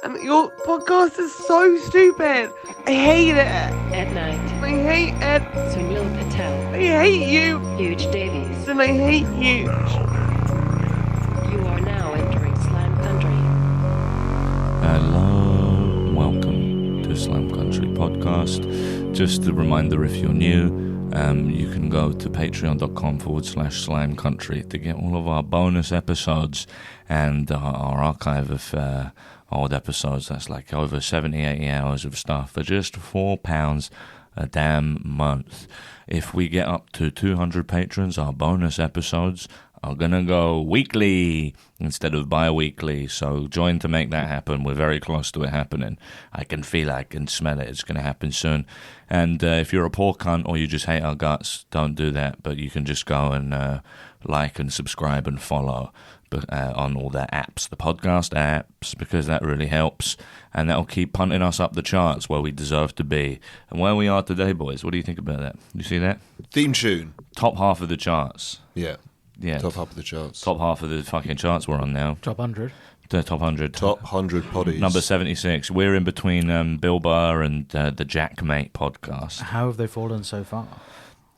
And your podcast is so stupid. I hate it. At night, I hate it. Sunil Patel, I hate you. Huge Davies. And I hate you. You are now entering Slam Country. Hello, welcome to Slam Country Podcast. Just a reminder, if you're new, you can go to patreon.com/Slam Country to get all of our bonus episodes and our archive of old episodes. That's like over 70, 80 hours of stuff for just £4 a damn month. If we get up to 200 patrons, our bonus episodes are gonna go weekly instead of bi-weekly, so join to make that happen. We're very close to it happening. I can feel it, I can smell it. It's gonna happen soon. And if you're a poor cunt or you just hate our guts, don't do that, but you can just go and like and subscribe and follow on all their apps, the podcast apps, because that really helps, and that'll keep punting us up the charts where we deserve to be. And where we are today, boys, what do you think about that? You see that? Theme tune. Top half of the charts. Yeah. Yeah. Top half of the charts. Top half of the fucking charts we're on now. Top 100. The top 100. Top 100 poddies. Number 76. We're in between Bill Burr and the Jackmate podcast. How have they fallen so far?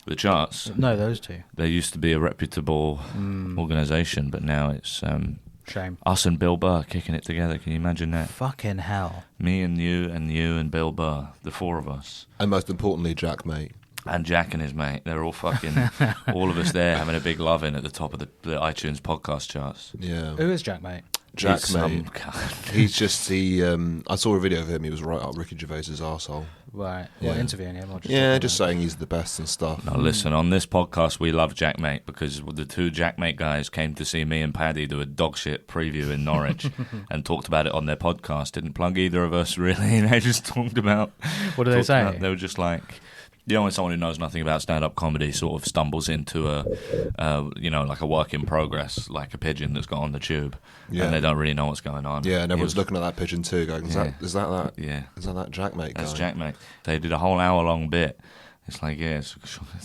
The charts. No, those two. There used to be a reputable organisation, but now it's Shame. us and Bill Burr kicking it together. Can you imagine that? Fucking hell. Me and you and Bill Burr, the four of us. And most importantly, Jack, mate. And Jack and his mate. They're all fucking, all of us there having a big love-in at the top of the iTunes podcast charts. Yeah. Who is Jack, mate? Jack, He's mate. He's just I saw a video of him. He was right up Ricky Gervais's arsehole. Right. Yeah. What, interviewing him? Or Just saying he's the best and stuff. Now listen, on this podcast we love Jackmate because the two Jackmate guys came to see me and Paddy do a dog shit preview in Norwich and talked about it on their podcast. Didn't plug either of us really. They just talked about... What did they say? They were just like... You know, when someone who knows nothing about stand-up comedy sort of stumbles into like a work in progress, like a pigeon that's got on the tube, and they don't really know what's going on. Yeah, and everyone's looking at that pigeon too, going, is that Yeah. Is that Jack, mate guy? That's Jackmate. They did a whole hour-long bit. It's like, yeah, it's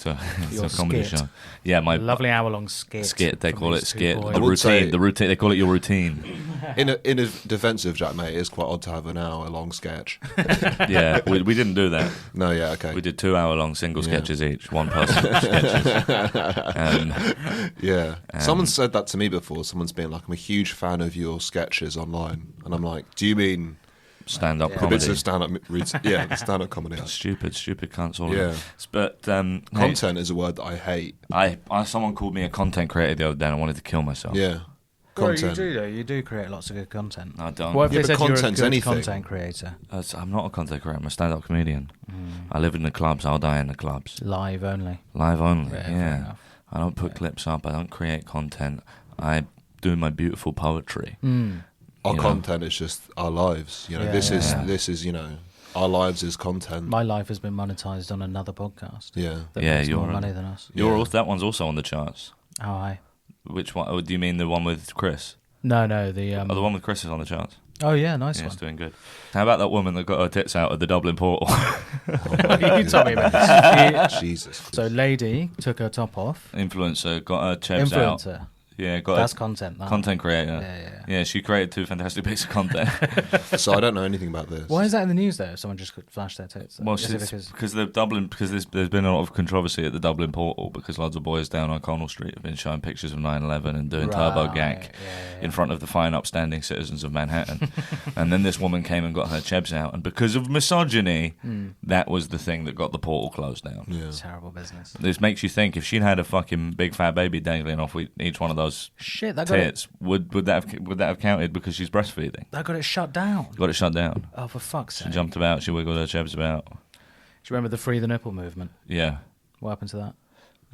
a comedy skit. show. Yeah, my lovely hour-long skit. Skit, they from call it these two skit. boys. The I would say- routine. They call it your routine. In a defence of Jack, mate, it is quite odd to have an hour-long sketch. Yeah, we didn't do that. No, yeah, okay. We did 2 hour-long single Yeah. sketches each, one person sketches. Yeah. Someone said that to me before. Someone's been like, I'm a huge fan of your sketches online. And I'm like, do you mean Stand-up the comedy. bits of stand-up yeah, the stand-up comedy. Stupid cunts all Yeah. of them. But Content is a word that I hate. someone called me a content creator the other day and I wanted to kill myself. Yeah. Well, you Content. do, though. You do create lots of good content. I don't. What if Yeah, they but said you're a content's good anything. content creator? I'm not a content creator. I'm a stand-up comedian. I live in the clubs. I'll die in the clubs. Live only. Live only. Fair Yeah. enough. I don't put clips up. I don't create content. I do my beautiful poetry. Our You know. content is just our lives. You know, Yeah, this yeah. is our lives is content. My life has been monetized on another podcast. Yeah. That Yeah, makes you're more a- money than us. You're Yeah. also, that one's also on the charts. Oh, hi. Which one? Oh, do you mean the one with Chris? No, the... Oh, the one with Chris is on the charts. Oh, yeah, nice Yeah, it's one. doing good. How about that woman that got her tits out at the Dublin portal? You told me about this. Jesus. So, lady took her top off. Influencer got her chebs out. Influencer. Yeah, got That's her content, that. content creator. Yeah. Yeah, she created 2 fantastic bits of content. So I don't know anything about this. Why is that in the news, though? If someone just could flash their tits? Well, Is it because there's been a lot of controversy at the Dublin portal because loads of boys down O'Connell Street have been showing pictures of 9/11 and doing turbo Right, gank yeah. in front of the fine, upstanding citizens of Manhattan. And then this woman came and got her chebs out, and because of misogyny, that was the thing that got the portal closed down. Yeah. Terrible business. This makes you think if she'd had a fucking big fat baby dangling off each one of those Shit, that got it, tits, would that have counted because she's breastfeeding? that got it shut down. Got it shut down. Oh, for fuck's She sake. jumped about. She wiggled her chebs about. Do you remember the Free the Nipple movement? Yeah. What happened to that?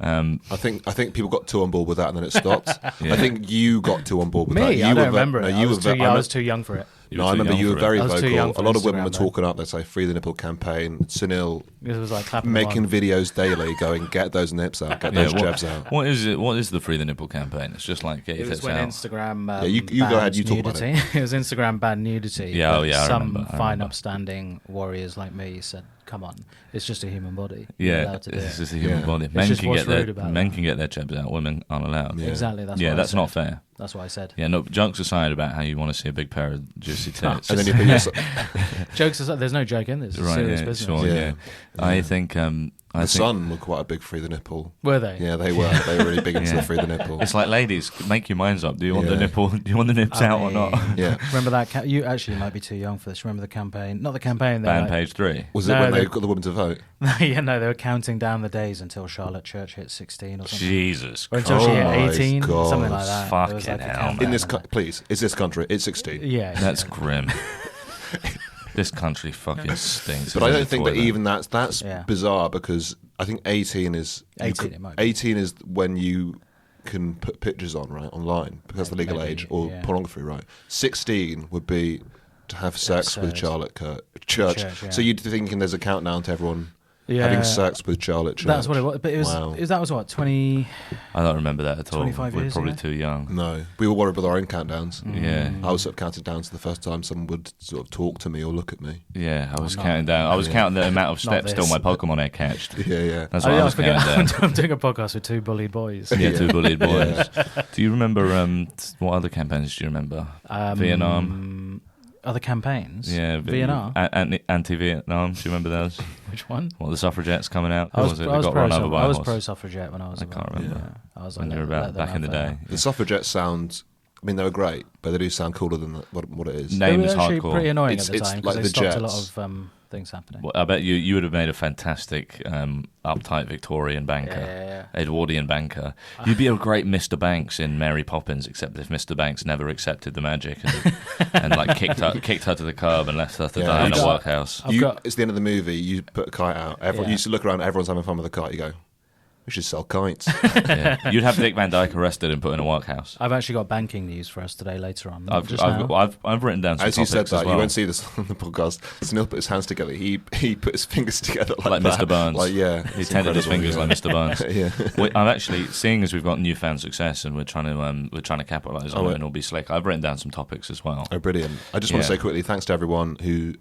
I think people got too on board with that and then it stopped. Yeah. I think you got too on board with Me? that. You I were don't remember no, it. you were I was too young for it. No, I remember you were very I was too young vocal. for A lot of women Instagram were then. talking up. They say free the nipple campaign. Sunil It was like clapping making the videos daily, going get those nips out, get those jabs out. What is it? What is the Free the Nipple campaign? It's just like get your It was tits when out. Instagram Yeah, you go banned ahead, you talk about nudity. It was Instagram banned nudity. Yeah, but oh, yeah, I some remember, I fine, remember. upstanding warriors like me said come on, it's just a human body. You're Yeah, allowed to do it's it. just a human Yeah. body. It's Men just can what's get rude their about men that. can get their jabs out. Women aren't allowed. Yeah. Exactly. That's Yeah, what I that's said. not fair. That's what I said. Yeah, no. Jokes aside about how you want to see a big pair of juicy tits. And then you put your Jokes aside, there's no joke in this. It's right, serious yeah, business. sure, Yeah. yeah. I think the Sun were quite a big free the nipple. Were they? Yeah, they were. They were really big into Yeah. the free the nipple. it's like, ladies, make your minds up. Do you want the Yeah. nipple? Do you want the nips I out or not? mean, Yeah. Remember that? You actually might be too young for this. Remember the campaign? Not the campaign. Ban Like, page 3. Was it No, when they they- got the woman to vote? yeah, no, they were counting down the days until Charlotte Church hit 16 or something. Jesus Or until Christ. she hit Oh my 18, God. something like that. Fucking There was like a hell, countdown man. In this, and that. please, is this country? It's 16. Yeah, That's yeah. grim. This country fucking stinks. But I It's don't a think that toilet. even that's Yeah. bizarre, because I think 18 is 18 it might be. 18 is when you can put pictures on, right, online, because the legal Maybe, age, or yeah. pornography, right. 16 would be to have sex with Absurd. Charlotte Church. Church, yeah. So you'd thinking there's a countdown to everyone Yeah. having sex with Charlotte Church. That's what it was. But it was. Wow. That was what 20. I don't remember that at all. 25 We're years probably ago? too young. No, we were worried with our own countdowns. Yeah. I was sort of counting down to the first time someone would sort of talk to me or look at me. Yeah, I was not- counting down. I was Yeah. counting the amount of Not steps till this. my Pokemon had catched. Yeah, yeah. That's what I was forget. counting down. I'm doing a podcast with two bullied boys. Yeah, Yeah. two bullied boys. Do you remember what other campaigns do you remember? Vietnam. Other campaigns. Yeah, Vietnam. Anti-Vietnam. Do you remember those? Which one? What, the suffragettes coming out? I Or was, it I was got run over pro. by I a was horse? pro-suffragette when I was. I can't about- remember. Yeah. I was When like, you were let about them back in the have day. that. The suffragettes sound, I mean, they were great, but they do sound cooler than what it is. No. They Name were is actually hardcore. pretty annoying It's- at the it's time like because they the stopped a lot Jets. of things happening. Well, I bet you would have made a fantastic uptight Victorian banker, Yeah. Edwardian banker. You'd be a great Mr. Banks in Mary Poppins, except if Mr. Banks never accepted the magic and like kicked her to the curb and left her to Yeah, die in a I've got- workhouse. It's the end of the movie. You put a kite out. Everyone, Yeah. You used to look around. Everyone's having fun with a kite. You go, we should sell kites. Yeah. You'd have Dick Van Dyke arrested and put in a workhouse. I've actually got banking news for us today later on. I've Just now. written down some As you said topics as that, well. you won't see this on the podcast. Sunil put his hands together. He put his fingers together like that. Mr. Burns. Like, yeah, He it's tended his fingers incredible, like Mr. Burns. yeah. I'm actually seeing as we've got newfound success and we're trying to capitalise on Oh, it yeah. and all be slick. I've written down some topics as well. Oh, brilliant. I just want to Yeah. say quickly, thanks to everyone who,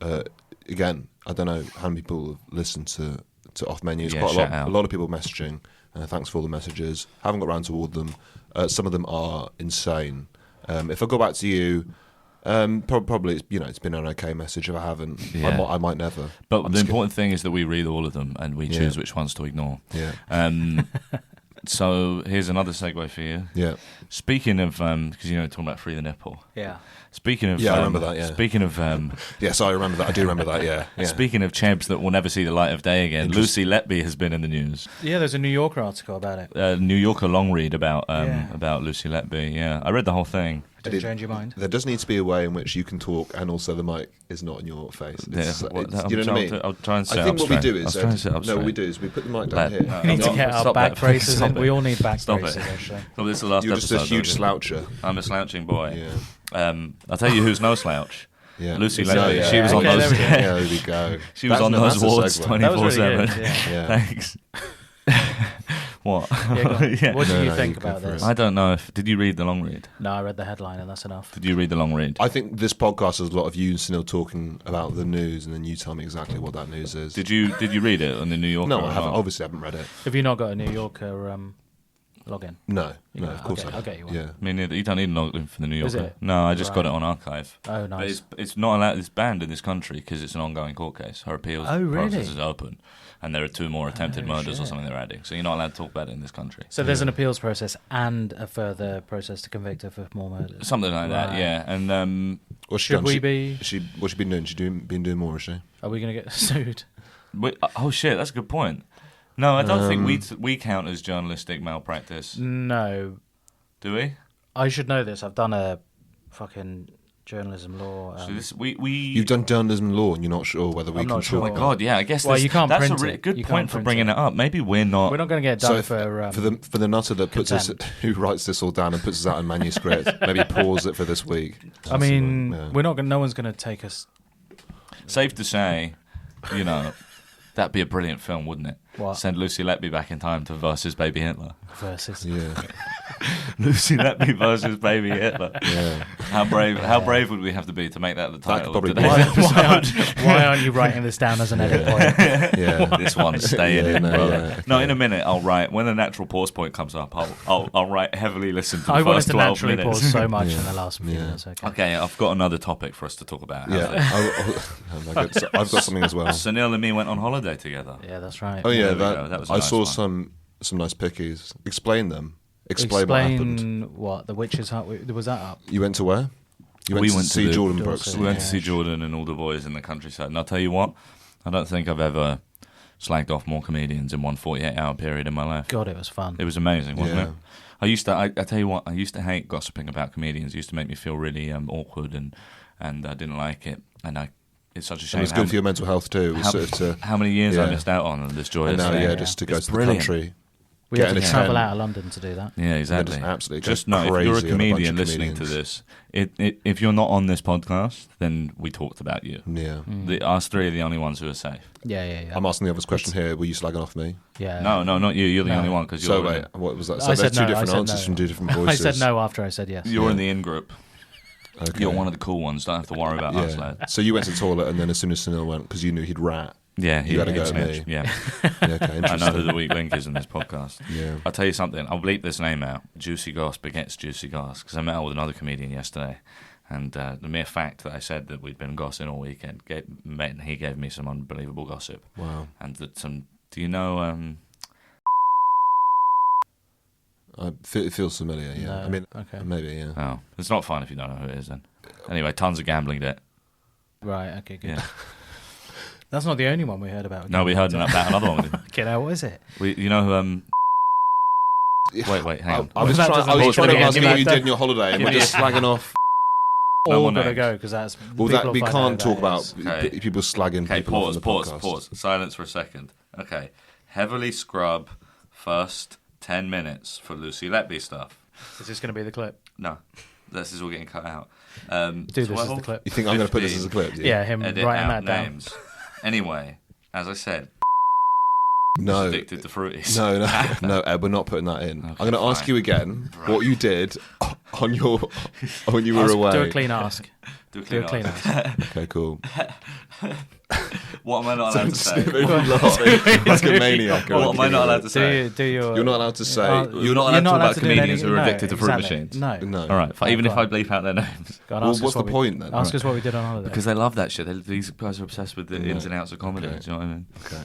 again, I don't know how many people have listened to Off Menus. Yeah, Quite shout out. a lot of people messaging. Thanks for all the messages. Haven't got round to all of them. Some of them are insane. If I go back to you, probably it's been an okay message. If I haven't, Yeah. I might never. But I'm the just important thing is that we read all of them and we Yeah. choose which ones to ignore. gonna- yeah, So here's another segue for you. yeah. Speaking of, because talking about free the nipple. Yeah. Speaking of, Yeah, I remember that, yeah. Speaking of, Yes, I remember that. I do remember that. Yeah, yeah. speaking of chebs that will never see the light of day again, Lucy Letby has been in the news. Yeah, there's a New Yorker article about it. New Yorker long read about Yeah. about Lucy Letby. Yeah, I read the whole thing. Did it change your mind? There does need to be a way in which you can talk and also the mic is not in your face. It's, you know what I mean? I'll try and sit I think up what we straight. do is I'll try and sit up no, what we straight. do is we put the mic Let- down here. no, We need to Stop get our that. back braces Stop in. it. We all need back Stop it. braces, actually. So this is the last You're just a episode, huge don't you? sloucher. I'm a slouching boy. Yeah, I'll tell you who's no slouch. yeah. Lucy So, Letby. yeah. She was on Okay, those. there we go. Yeah, there we go. She was on those awards segue. That was 24/7. really good. Yeah. Yeah. Thanks. What? Yeah, go on. Yeah. What do No, you no, think you go about for it. this? I don't know if. Did you read the long read? No, I read the headline and that's enough. Did you read the long read? I think this podcast has a lot of you and Sunil talking about the news, and then you tell me exactly what that news is. Did you read it on the New Yorker? No, or I haven't. not? Obviously, I haven't read it. Have you not got a New Yorker login? No, You no, know, of course okay, I. I'll get you one. Yeah, Me neither. You don't need a login for the New Is Yorker. it? No, I just got it Right. on archive. Oh, But nice. it's not allowed. It's banned in this country because it's an ongoing court case. Her appeals Oh, really? process is open, and there are 2 more attempted murders or shit. something they're adding. So you're not allowed to talk about it in this country. So there's an appeals process and a further process to convict her for more murders. Something like that, Right. yeah. And what's she Should done? we be? What's she been doing? Been doing more, has she? Are we going to get sued? oh shit, that's a good point. No, I don't think we count as journalistic malpractice, No. do we? I should know this. I've done a fucking journalism law. So this we You've done journalism law, and you're not sure whether we I'm can. not Oh sure. my god, yeah. I guess Well, you can't that's print a it. good You point can't for print bringing it. it up. Maybe we're not. We're not going to get So done if- for for the nutter that puts this, contempt. who writes this all down and puts this out in manuscript, maybe pause it for this week. I mean, Yeah. we're not. No one's going to take us. Safe to say, that'd be a brilliant film, wouldn't it? What? Send Lucy Letby back in time to versus Baby Hitler. Versus. Yeah, Lucy Letby versus Baby Hitler. yeah. How brave would we have to be to make that the title could of probably today's be- episode? Why aren't you writing this down as an edit point? Yeah. This one's staying Yeah, in, no, brother. yeah, No, okay. in a minute I'll write, when the natural pause point comes up, I'll write heavily listen to the I wanted first to 12 naturally minutes. pause so much Yeah. in the last few Yeah. minutes. Okay. Okay, I've got another topic for us to talk about. Yeah, oh my God. So I've got something as well. Sunil and me went on holiday together. Yeah, that's right. Oh yeah, There we go. That was a I nice saw one. some nice pickies. Explain them. Explain what happened. what the witch's hut was that up? You went to where? You We to went to see the- Jordan Dorset. Brooks. We went to Yeah. see Jordan and all the boys in the countryside. And I'll tell you what, I don't think I've ever slagged off more comedians in one 48-hour period in my life. God, it was fun. It was amazing, wasn't Yeah. it? I tell you what, I used to hate gossiping about comedians. It used to make me feel really awkward and I didn't like it. And it's such a It shame. was good for your mental health too. It was sort of to, how many years I yeah. missed out on this joyous and now, thing. yeah, Yeah. just to go It's to brilliant. the country. We get had in to a travel tent. out of London to do that. Yeah, exactly. just absolutely Just go know, if you're a crazy on a bunch comedian of listening to comedians. this, if you're not on this podcast, then we talked about you. Yeah. Us three are the only ones who are safe. Yeah, yeah, yeah. I'm asking the obvious question here. Were you slagging off me? yeah. No, not you. You're the No. only one because you're, So wait, what was that? So I there's said two no, I different said answers no. from two different I voices. said no after I said yes. you're Yeah. in the in group. Okay. You're one of the cool ones. Don't have to worry about us, lad. So you went to the toilet, and then as soon as Sunil went, because you knew he'd rat. Yeah, You gotta go it's to Mitch. me. Yeah, Yeah, okay, I know who interesting. the weak link is in this podcast. Yeah. I'll tell you something. I'll bleep this name out. Juicy Goss begets Juicy Goss because I met up with another comedian yesterday, and the mere fact that I said that we'd been gossing all weekend meant he gave me some unbelievable gossip. Wow. And that some. Do you know? It feels familiar. Yeah. No, I mean, okay. maybe. Yeah. Oh, it's not fun if you don't know who it is. Then anyway, tons of gambling debt. Right, okay, good. Yeah. That's not the only one we heard about. No, we heard about another one. Okay, now what is it? You know who? Wait, hang on. I was That trying. doesn't I was make trying to sense. ask you Give what me you that- did in your holiday, and give we're me just slagging off. No All more gotta names. go because that's. Well, that we people will find can't out talk who that about is. Okay. people slagging Okay, people off pause. on the podcast. Silence for a second. Okay, heavily scrub first 10 minutes for Lucy Letby stuff. Is this going to be the clip? No, this is all getting cut out. Do this as 12, the clip. You think I'm going to put this 15, as a clip? do you? Yeah, him Edit writing out that down. names. Anyway, as I said, No. addicted to fruities. No, Ed, we're not putting that in. I'm going to ask fine. you again Right. what you did on your when you were Ask- away. Do a clean ask. Do a Do a clean clean ask. ask. Okay, cool. What am I not allowed to say? like a maniac. or What am I not allowed to Do say? you, do your? You're not allowed to say. You're not allowed to talk about do comedians any- who are no, addicted to fruit exactly. machines. No. No. All right, Oh, even if go I on. bleep out their names. Go on, Well, ask us what's the what we- point then? Ask us what we did on holiday. Because they love that shit. These guys are obsessed with the Yeah. ins and outs of comedy. Okay. Do you know what I mean? Okay.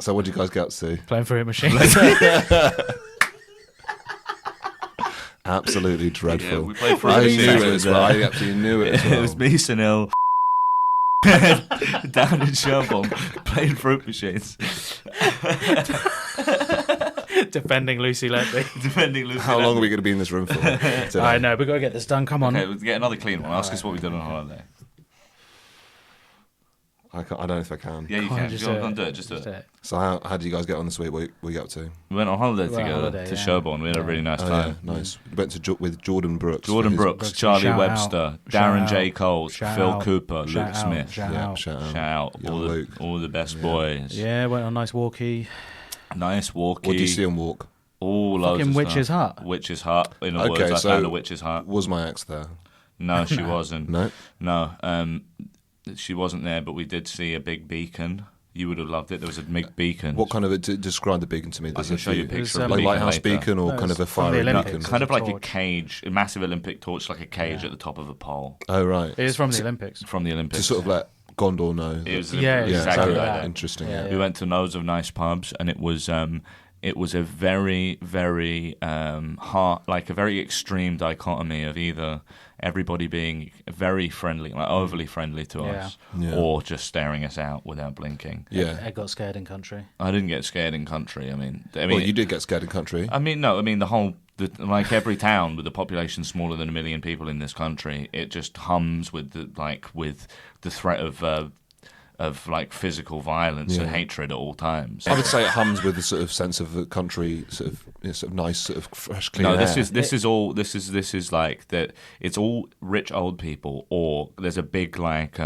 So what did you guys get up to? Playing fruit machines. Absolutely Yeah, dreadful. we played fruit I machines. knew it It as well. I absolutely knew it as well. It was me, Sunil, down in Sherborne, playing fruit machines, Defending Lucy Letby. defending Lucy. How long are Letby. we going to be in this room for? today? I know, we've got to get this done. Come on. Okay, we'll get another clean one. Ask us what we did on holiday. I don't know if I can. Yeah, you Come on, can. just Go do on, it. do it. Just do it. So how did you guys get on this week? What were you up to? We went on holiday We're on together holiday, to yeah. Sherborne. We had a Yeah. really nice Oh, time. yeah, nice. We went to with Jordan Brooks. Jordan for his- Brooks, Brooks, Charlie shout Webster, out, Darren shout J. out, Coles, shout Phil out, Cooper, shout Luke out, Smith. shout Yeah, out. shout out. Shout out Young all Luke. the best Yeah. boys. Yeah, went on a nice walkie. Nice walkie. What did you see on walk? All loads Fucking of Witch's stuff. Hut. Witch's Hut. In other Okay, words, I so- found a witch's hut. Was my ex there? No, she wasn't. No. No, she wasn't there, but we did see a big beacon. You would have loved it. There was a big beacon. What kind of describe the beacon to me? I There's can a show you a few- picture It of was, the like beacon lighthouse later. beacon or No, kind of a it's from the fiery Olympics. beacon? Kind of like a Torch. cage, a massive Olympic torch, like a cage Yeah. at the top of a pole Oh right. It is from the Olympics. from the Olympics. To sort of let Gondor know. It was Yeah, yeah, exactly so like that. that. interesting. Yeah, Yeah. We went to loads of nice pubs, and it was a very, very like a very extreme dichotomy of either everybody being very friendly, like overly friendly to us, Yeah. or just staring us out without blinking. Yeah. Ed got scared in country. I didn't get scared in country. I mean, Well, you did get scared in country. the whole. Like every town with a population smaller than 1 million people in this country, it just hums with the threat of like physical violence and Yeah. hatred at all times. I would say it hums with a sort of sense of the country, sort of nice, sort of fresh, clean No, air. this is like that. It's all rich old people, or there's a big like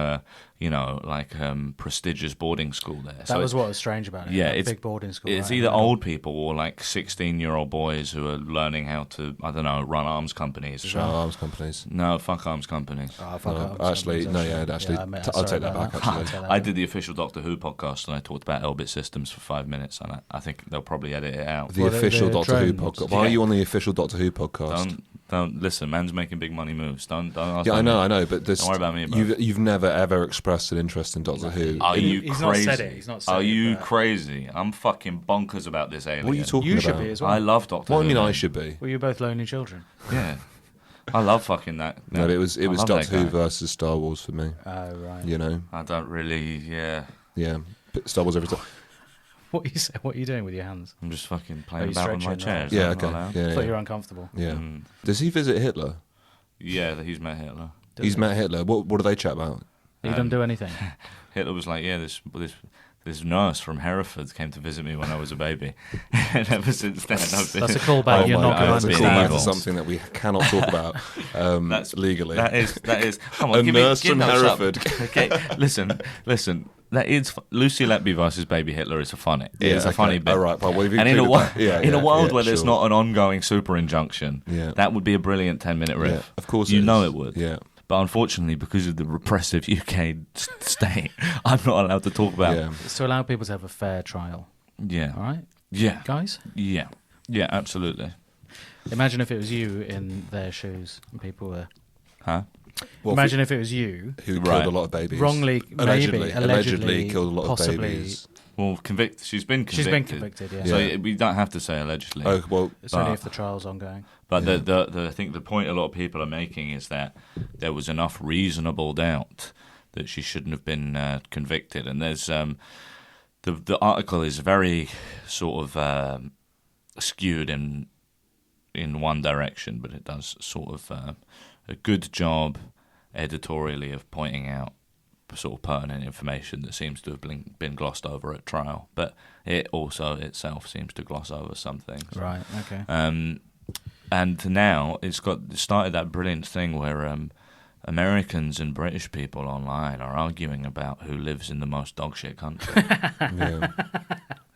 like prestigious boarding school there. That was what was strange about it. Yeah, a it's big boarding school. It's right? either old people or like 16-year-old boys who are learning how to, I don't know, run arms companies. Shout out arms companies. No, fuck arms companies. Oh, fuck No, up, actually, something's no, yeah, actually, I'll take that back. Actually, I did the official Doctor Who podcast and I talked about Elbit Systems for 5 minutes, and I think they'll probably edit it out. the Well, official the Doctor Who drones. podcast. Why are you on the official Doctor Who podcast? Don't listen. Man's making big money moves. Don't ask Yeah, me. I know, but this, Don't worry about me, bro. you've never ever expressed an interest in Doctor Who. Are you He's crazy? not said it, he's not said Are it, you but- crazy? I'm fucking bonkers about this alien. What are you talking You about? should be as well. I love Doctor What Who. do you mean I man. should be? Well, you're both lonely children. Yeah. I love fucking that. No, it was I love Doctor that Who guy. versus Star Wars for me. Oh, right. You know, I don't really, yeah. yeah, Star Wars every time. What are you doing with your hands? I'm just fucking Are playing you about with my stretching, chair. right? Is Yeah, that okay, not allowed? yeah, I thought yeah. you were uncomfortable. Yeah. Mm. Does he visit Hitler? Yeah, he's met Hitler. He's met Hitler. What do they chat about? He didn't do anything. Hitler was like, yeah, this nurse from Hereford came to visit me when I was a baby. And ever since then, I've been... That's a callback you're not going that's to a been callback evil. to something that we cannot talk about legally. That is. Come on, A give nurse me, from those up. Hereford. Okay, listen. That is Lucy Letby versus Baby Hitler is a funny. Yeah, It's a okay. funny bit. All right, well, we've and in a, included that. in a world yeah, where there's sure. not an ongoing super injunction, Yeah. that would be a brilliant 10-minute riff. Yeah, of course you it know is. it would. Yeah. But unfortunately, because of the repressive UK state, I'm not allowed to talk about. Yeah. It's to allow people to have a fair trial. Yeah. All right, Yeah. guys? Yeah. Yeah. Absolutely. Imagine if it was you in their shoes and people were... Huh? Well, Imagine if it was you, who killed Right. a lot of babies. wrongly, Allegedly allegedly killed a lot possibly, of babies. Well, She's been convicted. She's been convicted, yeah. So Yeah. we don't have to say allegedly. Oh well, It's only But- if the trial's ongoing. But Yeah. I think the point a lot of people are making is that there was enough reasonable doubt that she shouldn't have been convicted. And there's the article is very sort of skewed in one direction, but it does sort of a good job editorially of pointing out sort of pertinent information that seems to have been glossed over at trial. But it also itself seems to gloss over some things. Right, okay. And now it started that brilliant thing where Americans and British people online are arguing about who lives in the most dogshit country. yeah.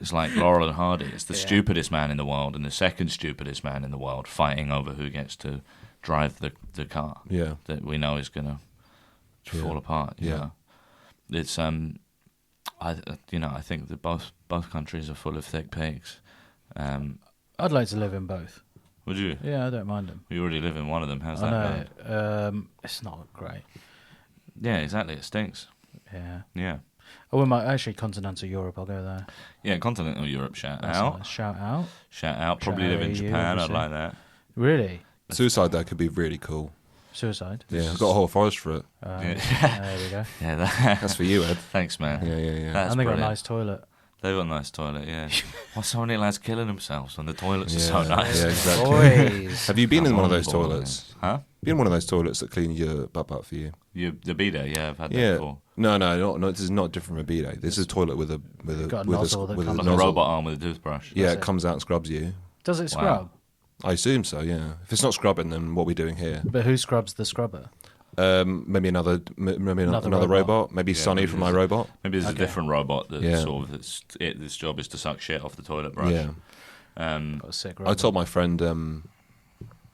It's like Laurel and Hardy. It's the stupidest man in the world and the second stupidest man in the world fighting over who gets to drive the car Yeah. that we know is going to fall apart. You Yeah. know? It's I think that both countries are full of thick pigs. I'd like to live in both. Would you? Yeah, I don't mind them. You already live in one of them. How's I that know. going? It's not great. Yeah, exactly. It stinks. Yeah. Yeah. Oh, we might actually continental Europe. I'll go there. Yeah, continental Europe, shout That's out. nice. Shout out. Shout out. Probably Shout live in out EU, Japan. I'd obviously. like that. Really? Suicide there could be really cool. Suicide. Yeah, I've got a whole forest for it. Yeah. There we go. Yeah, That's for you, Ed. thanks, man. Yeah. That's And they got a brilliant. nice toilet. They've got a nice toilet, yeah. Why so many lads killing themselves when the toilets are so Yeah, nice? yeah, exactly. Boys. Have you been in Come one of on, those boys. toilets? Huh? Been in one of those toilets that clean your butt for you? The bidet, yeah, I've had that Yeah. before. No, this is not different from a bidet. This is a toilet with a Got a with nozzle that with comes Like Nozzle. a robot arm with a toothbrush. Yeah, That's it it. comes out and scrubs you. Does it scrub? I assume so. Yeah. If it's not scrubbing, then what are we doing here? But who scrubs the scrubber? Maybe another Another robot. Maybe Yeah, Sonny maybe from there's iRobot. Maybe there's Okay. a different robot that Yeah. sort of its job is to suck shit off the toilet brush. Yeah. Got a sick I robot. told my friend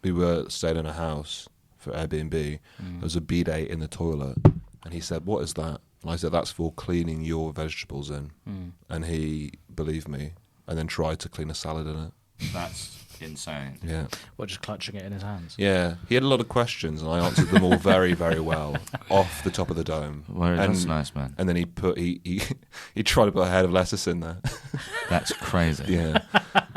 we were staying in a house for Airbnb. There was a bidet in the toilet, and he said, "What is that?" And I said, "That's for cleaning your vegetables in." And he believed me, and then tried to clean a salad in it. That's insane. Yeah, What, just clutching it in his hands? yeah. He had a lot of questions, and I answered them all very, very well off the top of the dome. Well, that's nice, man. And then he tried to put a head of lettuce in there. That's crazy. Yeah,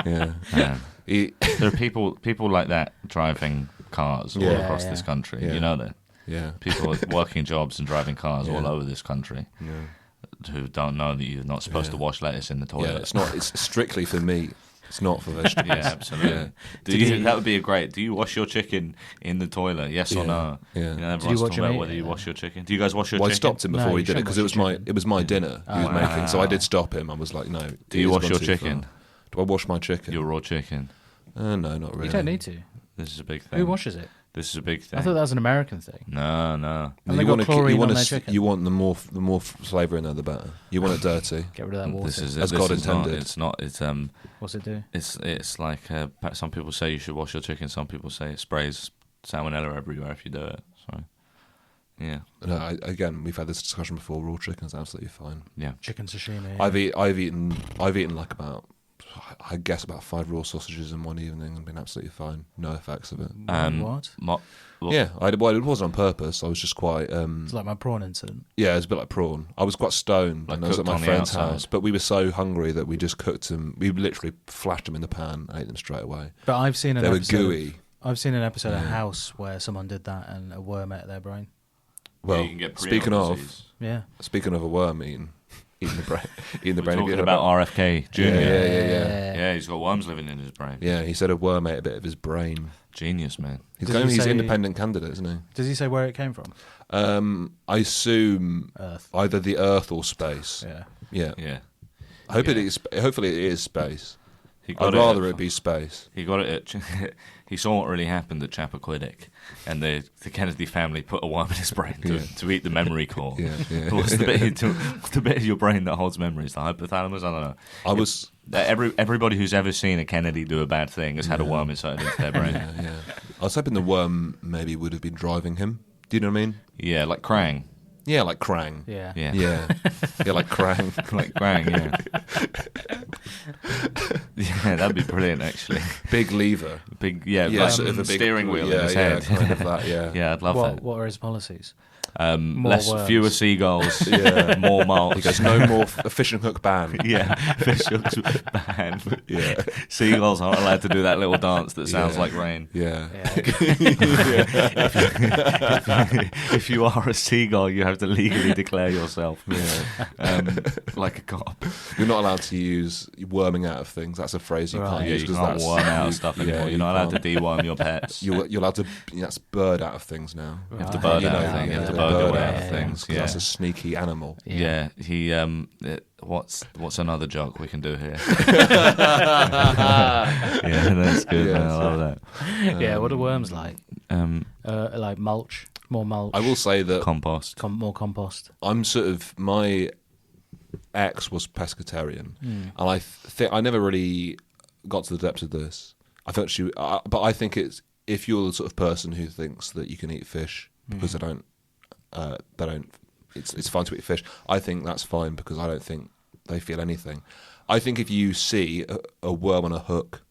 yeah. Man. He, There are people like that driving cars all Yeah. across Yeah, this yeah. country. Yeah. You know that. yeah, People working jobs and driving cars all Yeah. over this country yeah. who don't know that you're not supposed Yeah. to wash lettuce in the toilet. Yeah, it's not. It's strictly for meat. It's not for vegetables. Yeah, absolutely. Yeah. That would be a great. Do you wash your chicken in the toilet? Yes or Yeah, no? yeah. You know, Did you everyone's watch talking him about eat whether it you then? wash your chicken. Do you guys wash your Well, I chicken? stopped him No, before you he did it shouldn't because wash it was my dinner he was Oh, making. So I wow. did stop him. I was like, no. Do you wash your chicken? Do I wash my chicken? Your raw chicken. No, not really. You don't need to. This is a big thing. Who washes it? This is a big thing. I thought that was an American thing. No. And they you got want chlorine on their chicken. you want the more flavour in there, the better. You want it dirty. Get rid of that water. This is As this God is not- intended. It's not. It's What's it do? It's like some people say you should wash your chicken. Some people say it sprays salmonella everywhere if you do it. So yeah, No, again, we've had this discussion before. Raw chicken's absolutely fine. yeah. Chicken sashimi. I've eaten like about, I guess, about 5 raw sausages in one evening and been absolutely fine. No effects of it. What? Well, Yeah, it wasn't on purpose. I was just quite. It's like my prawn incident. Yeah, it was a bit like prawn. I was quite stoned, Like and I was at cooked my on the friend's outside. house, but we were so hungry that we just cooked them. We literally flashed them in the pan and ate them straight away. But I've seen an They were episode. gooey. I've seen an episode of Yeah. House where someone did that and a worm ate their brain. Well, you can get speaking Prion of disease. Yeah. speaking of a worm eating the brain, eating the We're brain. talking again. about RFK Jr. Yeah. Yeah, he's got worms living in his brain. Yeah, he said a worm ate a bit of his brain. Genius, man. He's Does he he's say- an independent candidate, isn't he? Does he say where it came from? I assume Earth. either the Earth or space. Yeah. Yeah. Yeah. Hopefully it is space. He got I'd rather at- it be space. He got it at. He saw what really happened at Chappaquiddick, and the Kennedy family put a worm in his brain to eat the memory core. Yeah, yeah. What's the bit of your brain that holds memories? The hypothalamus? I don't know. I was. Everybody who's ever seen a Kennedy do a bad thing has had a worm inserted into their brain. Yeah. I was hoping the worm maybe would have been driving him. Do you know what I mean? Yeah, like Krang. Yeah, like Krang. Yeah. Yeah, Yeah, yeah, like Krang. like Krang. Yeah. Yeah, that'd be brilliant. Actually, Big lever. big. Yeah, Yeah, like sort of a big steering wheel yeah, in his yeah, head. kind of that. Yeah. Yeah, I'd love that. What are his policies? More More worms. fewer seagulls. Yeah. More mulch. He goes, no more a fish and hook ban. Yeah, fish hooks ban. Yeah. Seagulls aren't allowed to do that little dance that sounds Yeah. like rain. Yeah. If you are a seagull, you have to legally declare yourself. Like a cop. You're not allowed to use worming out of things. That's a phrase you Right. can't Yeah, use you 'cause can't that's worm out of stuff anymore. yeah, You're you not allowed to can't. deworm your pets. You're allowed to. That's bird out of things now. You have to Right. bird You out know, of things. You have to yeah, bird bird away out out of of things, things. 'Cause Yeah. that's a sneaky animal. Yeah, he. What's another joke we can do here? Yeah, that's good. Yeah, man. I love that. Yeah. What are worms like? Um, Like mulch, more mulch. I will say that compost. More compost. I'm sort of my ex was pescatarian, Hmm. and I think I never really got to the depths of this. I thought but I think it's if you're the sort of person who thinks that you can eat fish because they don't. It's fine to eat fish. I think that's fine because I don't think they feel anything. I think if you see a worm on a hook,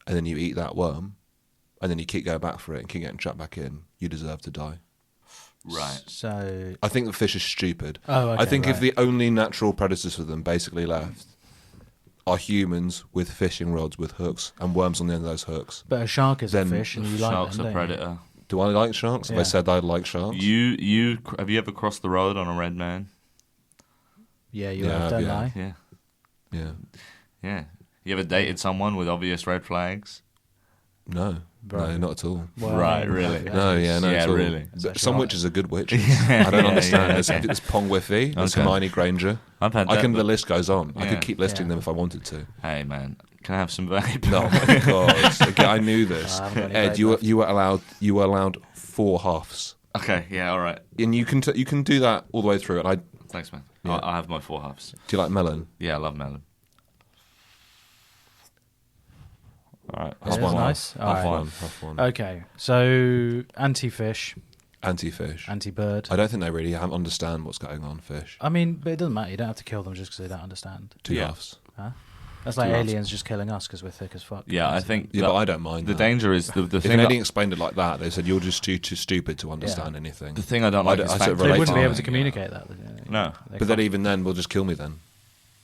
and then you eat that worm, and then you keep going back for it and keep getting chucked back in, you deserve to die. Right. So I think the fish is stupid. Oh, okay, I think if right. the only natural predators for them basically left are humans with fishing rods with hooks and worms on the end of those hooks. But a shark is a Then fish, and you like Shark's them, a don't you? predator. Do I like sharks? Have Yeah. I said I like sharks? You have you ever crossed the road on a red man? Yeah, you Yeah, have, don't yeah. lie. Yeah, Yeah. yeah. You ever dated someone with obvious red flags? No. Right. No, not at all. Well, Right, really? No, yeah, no, Yeah, at all. really. It's But actually some not- witches are good witches. I don't understand. There's Pong Whiffy, there's Okay. Hermione Granger. I've had I that, can. The but- list goes on. I Yeah. could keep listing Yeah. them if I wanted to. Hey man, can I have some vape? No, oh my God. Again, I knew this. I haven't got any Ed, vape you left. were allowed 4 halves, Okay, yeah, all right. and you can do that all the way through. And Thanks, man. Yeah. I have my 4 halves. do you like melon? Yeah, I love melon. All right, That's one. nice. Half All right. one. Half one. Okay, so anti-fish, Anti-fish. anti-bird. I don't think they really understand what's going on. Fish. I mean, but it doesn't matter. You don't have to kill them just because they don't understand. 2 Yeah. halves. Huh? That's like Two halves. aliens just killing us because we're thick as fuck. Yeah, I think. Yeah, but I don't mind. The that. danger is the If thing. an That, alien explained it like that, they said you're just too stupid to understand anything. the thing I don't I like don't- is I sort of They relate wouldn't to be that. able to communicate that. No. They But then can't. even then, we'll just kill me then.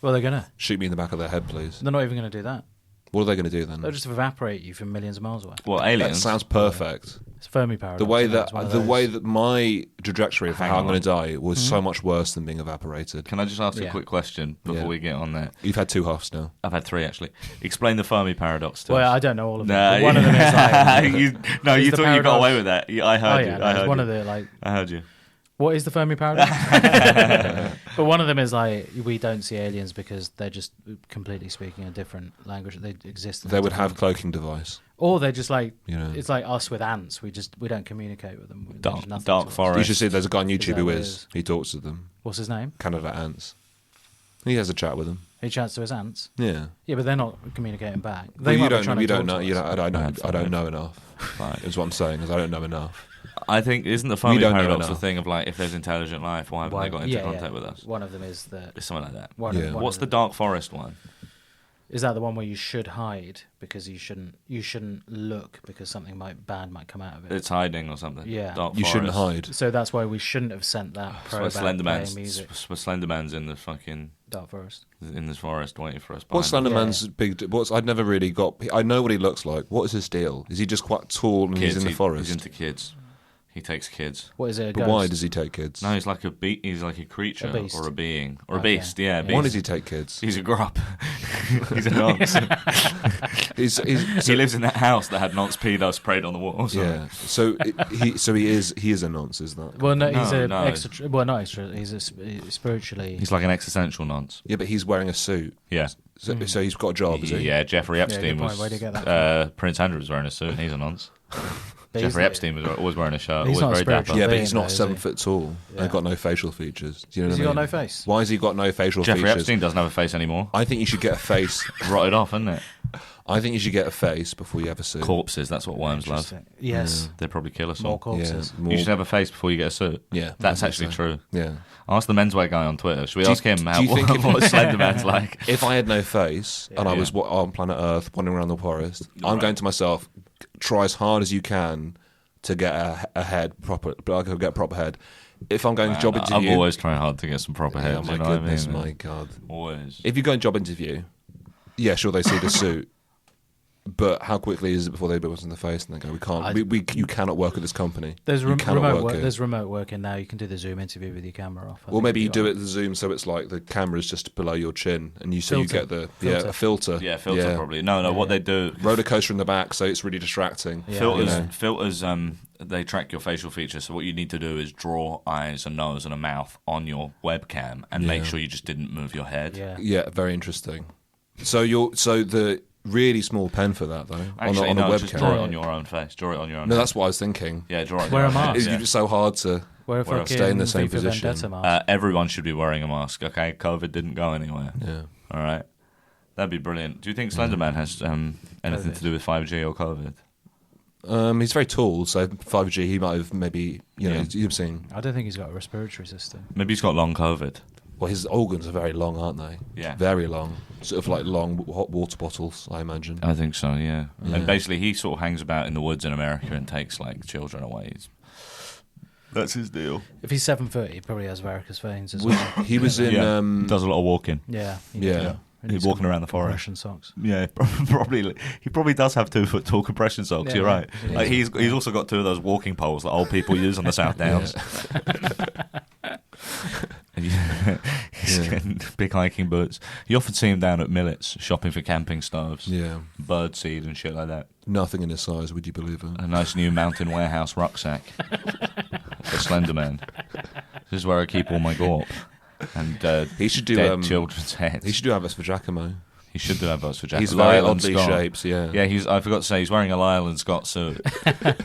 Well, they're gonna. Shoot me in the back of their head, please. They're not even gonna do that. What are they going to do then? They'll just evaporate you from millions of miles away. Well, That aliens. sounds perfect. It's Fermi paradox. The way isn't it? that It's one of the those. way that my trajectory of Hang how I'm on. going to die was so much worse than being evaporated. Can I just ask a Yeah. quick question before Yeah. we get on there? You've had 2 halves now. I've had 3 actually. Explain the Fermi paradox to Well, us. I don't know all of them. No, but one of them is like. you Is thought the you got paradox- away with that. I Oh heard yeah, you. no, I it's heard one you. of the like. I heard you. What is the Fermi paradox? But one of them is like, we don't see aliens because they're just completely speaking a different language. They exist. In They a would have different- cloaking device. or they're just like, You know. it's like us with ants. We don't communicate with them. There's nothing Dark to us. Forest. You should see. There's a guy on Is YouTube that who what it is. is? He talks to them. What's his name? Canada ants. He has a chat with them. He chats to his ants. Yeah. Yeah, but they're not communicating back. Well, They you might be don't. trying You to don't talk know. to You know. us. I don't know. Right, I don't fine. know enough. Right. Is what I'm saying. Is I don't know enough. I think isn't the Fermi don't know paradox the enough. thing of like if there's intelligent life, why haven't they got into contact with us? One of them is that. It's something like that. Yeah. What's the Dark Forest one? Is that the one where you should hide because you shouldn't look because something bad might come out of it? It's hiding or something. Yeah. Dark You shouldn't Forest. hide. So that's why we shouldn't have sent that That's why probe out playing Slenderman's music. Slenderman's in the fucking Dark Forest. in this forest waiting for us. What's behind us. Slenderman's big? What's I'd never really got. I know what he looks like. What is his deal? Is he just quite tall and Kids, he's in the forest? He's into kids. He takes kids. What is it? A But ghost? why does he take kids? No, he's like he's like a creature A beast. or a being or a Okay. beast. Yeah, a beast. Why does he take kids? He's a grub. He's a nonce. He's He lives in that house that had nonce pedo sprayed on the walls. yeah. So he is a nonce, is that? Well, no, he's No, a no. extra. Well, not extra. He's spiritually. He's like an existential nonce. Yeah, but he's wearing a suit. Yeah. So he's got a job, is he? Yeah, Jeffrey Epstein good point. was. Where'd you get that Prince Andrew was wearing a suit, and he's a nonce. But he's Jeffrey not- Epstein was always wearing a shirt, He's always not a very spiritual dapper. Yeah, but being, he's though, not is 7 he? foot tall Yeah. and got no facial features. Do you know Has what he I got mean? no face? Why has he got no facial Jeffrey features? Epstein doesn't have a face anymore. I think you should get a face. Rotted off, isn't it? I think you should get a face before you have a suit. Corpses, that's what worms love. Interesting. Yes. They probably kill us More all. corpses. Yeah, more- You should have a face before you get a suit. Yeah, That's I think actually so. true. Yeah. Ask the menswear guy on Twitter. Should we Do you- ask him do how, you think if- what Slenderman's like? If I had no face and I Yeah. was on planet Earth wandering around the forest, I'm Right. going to myself, try as hard as you can to get a head proper. But I could get a proper head. If I'm going Man, job I've interview, always tried hard to get some proper heads. oh my you know goodness, what I mean? my god! Always. If you go and job interview, yeah, sure they see the suit, but how quickly is it before they put us in the face and they go, "We can't, you cannot work at this company. There's you cannot remote work work. here." There's remote working now. You can do the Zoom interview with your camera off. I Well, think maybe you it'd do be it the Zoom so it's like the camera's just below your chin, and you so you Filter. get the Filter. a filter. Yeah, filter probably. No, what they do. Roller coaster in the back, so it's really distracting. Yeah. Filters, You know. filters. They track your facial features. So what you need to do is draw eyes, a nose, and a mouth on your webcam, and make Yeah. sure you just didn't move your head. Yeah. Yeah, very interesting. So the really small pen for that though Actually, on no, a just webcam. draw it on your own face. Draw it on your own. No, head. that's what I was thinking. Yeah, draw it. On Wear your a own mask. head, It's yeah. just so hard to. Wear a Well, fucking stay in the same V for position. Vendetta mask. Everyone should be wearing a mask. Okay, COVID didn't go anywhere. Yeah. All right, that'd be brilliant. Do you think Slenderman has anything to do with 5G or COVID? He's very tall, so 5G. He might have maybe Yeah. you've seen. I don't think he's got a respiratory system. Maybe he's got long COVID. Well, his organs are very long, aren't they? Yeah. Very long, sort of like long hot water bottles, I imagine. I think so. Yeah. Yeah. And basically, he sort of hangs about in the woods in America and takes like children away. That's his deal. If he's 7 foot, he probably has varicose veins as well. He was in. Yeah. Does a lot of walking. Yeah. Yeah. He's walking around the forest. Compression socks. Yeah, probably. He probably does have 2 foot tall compression socks. Yeah, You're right. yeah. Like he's also got 2 of those walking poles that old people use on the South Downs. He's Yeah. getting big hiking boots. You often see him down at Millets shopping for camping stoves, Yeah. bird seed and shit like that. Nothing in his size, would you believe it? A nice new Mountain Warehouse rucksack for Slenderman. This is where I keep all my gorp and He should do. dead children's heads. He should do adverts for Giacomo. He should do adverts for Jack. He's very Lyle and oddly Scott. shaped. Yeah. Yeah, I forgot to say he's wearing a Lyle and Scott suit.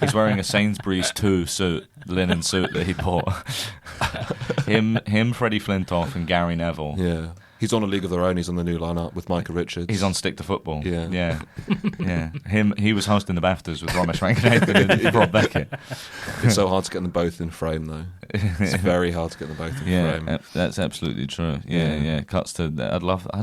He's wearing a Sainsbury's 2 suit, linen suit that he bought. him, Freddie Flintoff, and Gary Neville. Yeah. He's on A League of Their Own. He's on the new lineup with Micah Richards. He's on Stick to Football. Yeah. yeah. He was hosting the BAFTAs with Ramesh Ranganathan and Rob Beckett. It's so hard to get them both in frame, though. It's very hard to get them both in Yeah, frame. that's absolutely true. Yeah, Yeah. yeah. Cuts to. I'd love if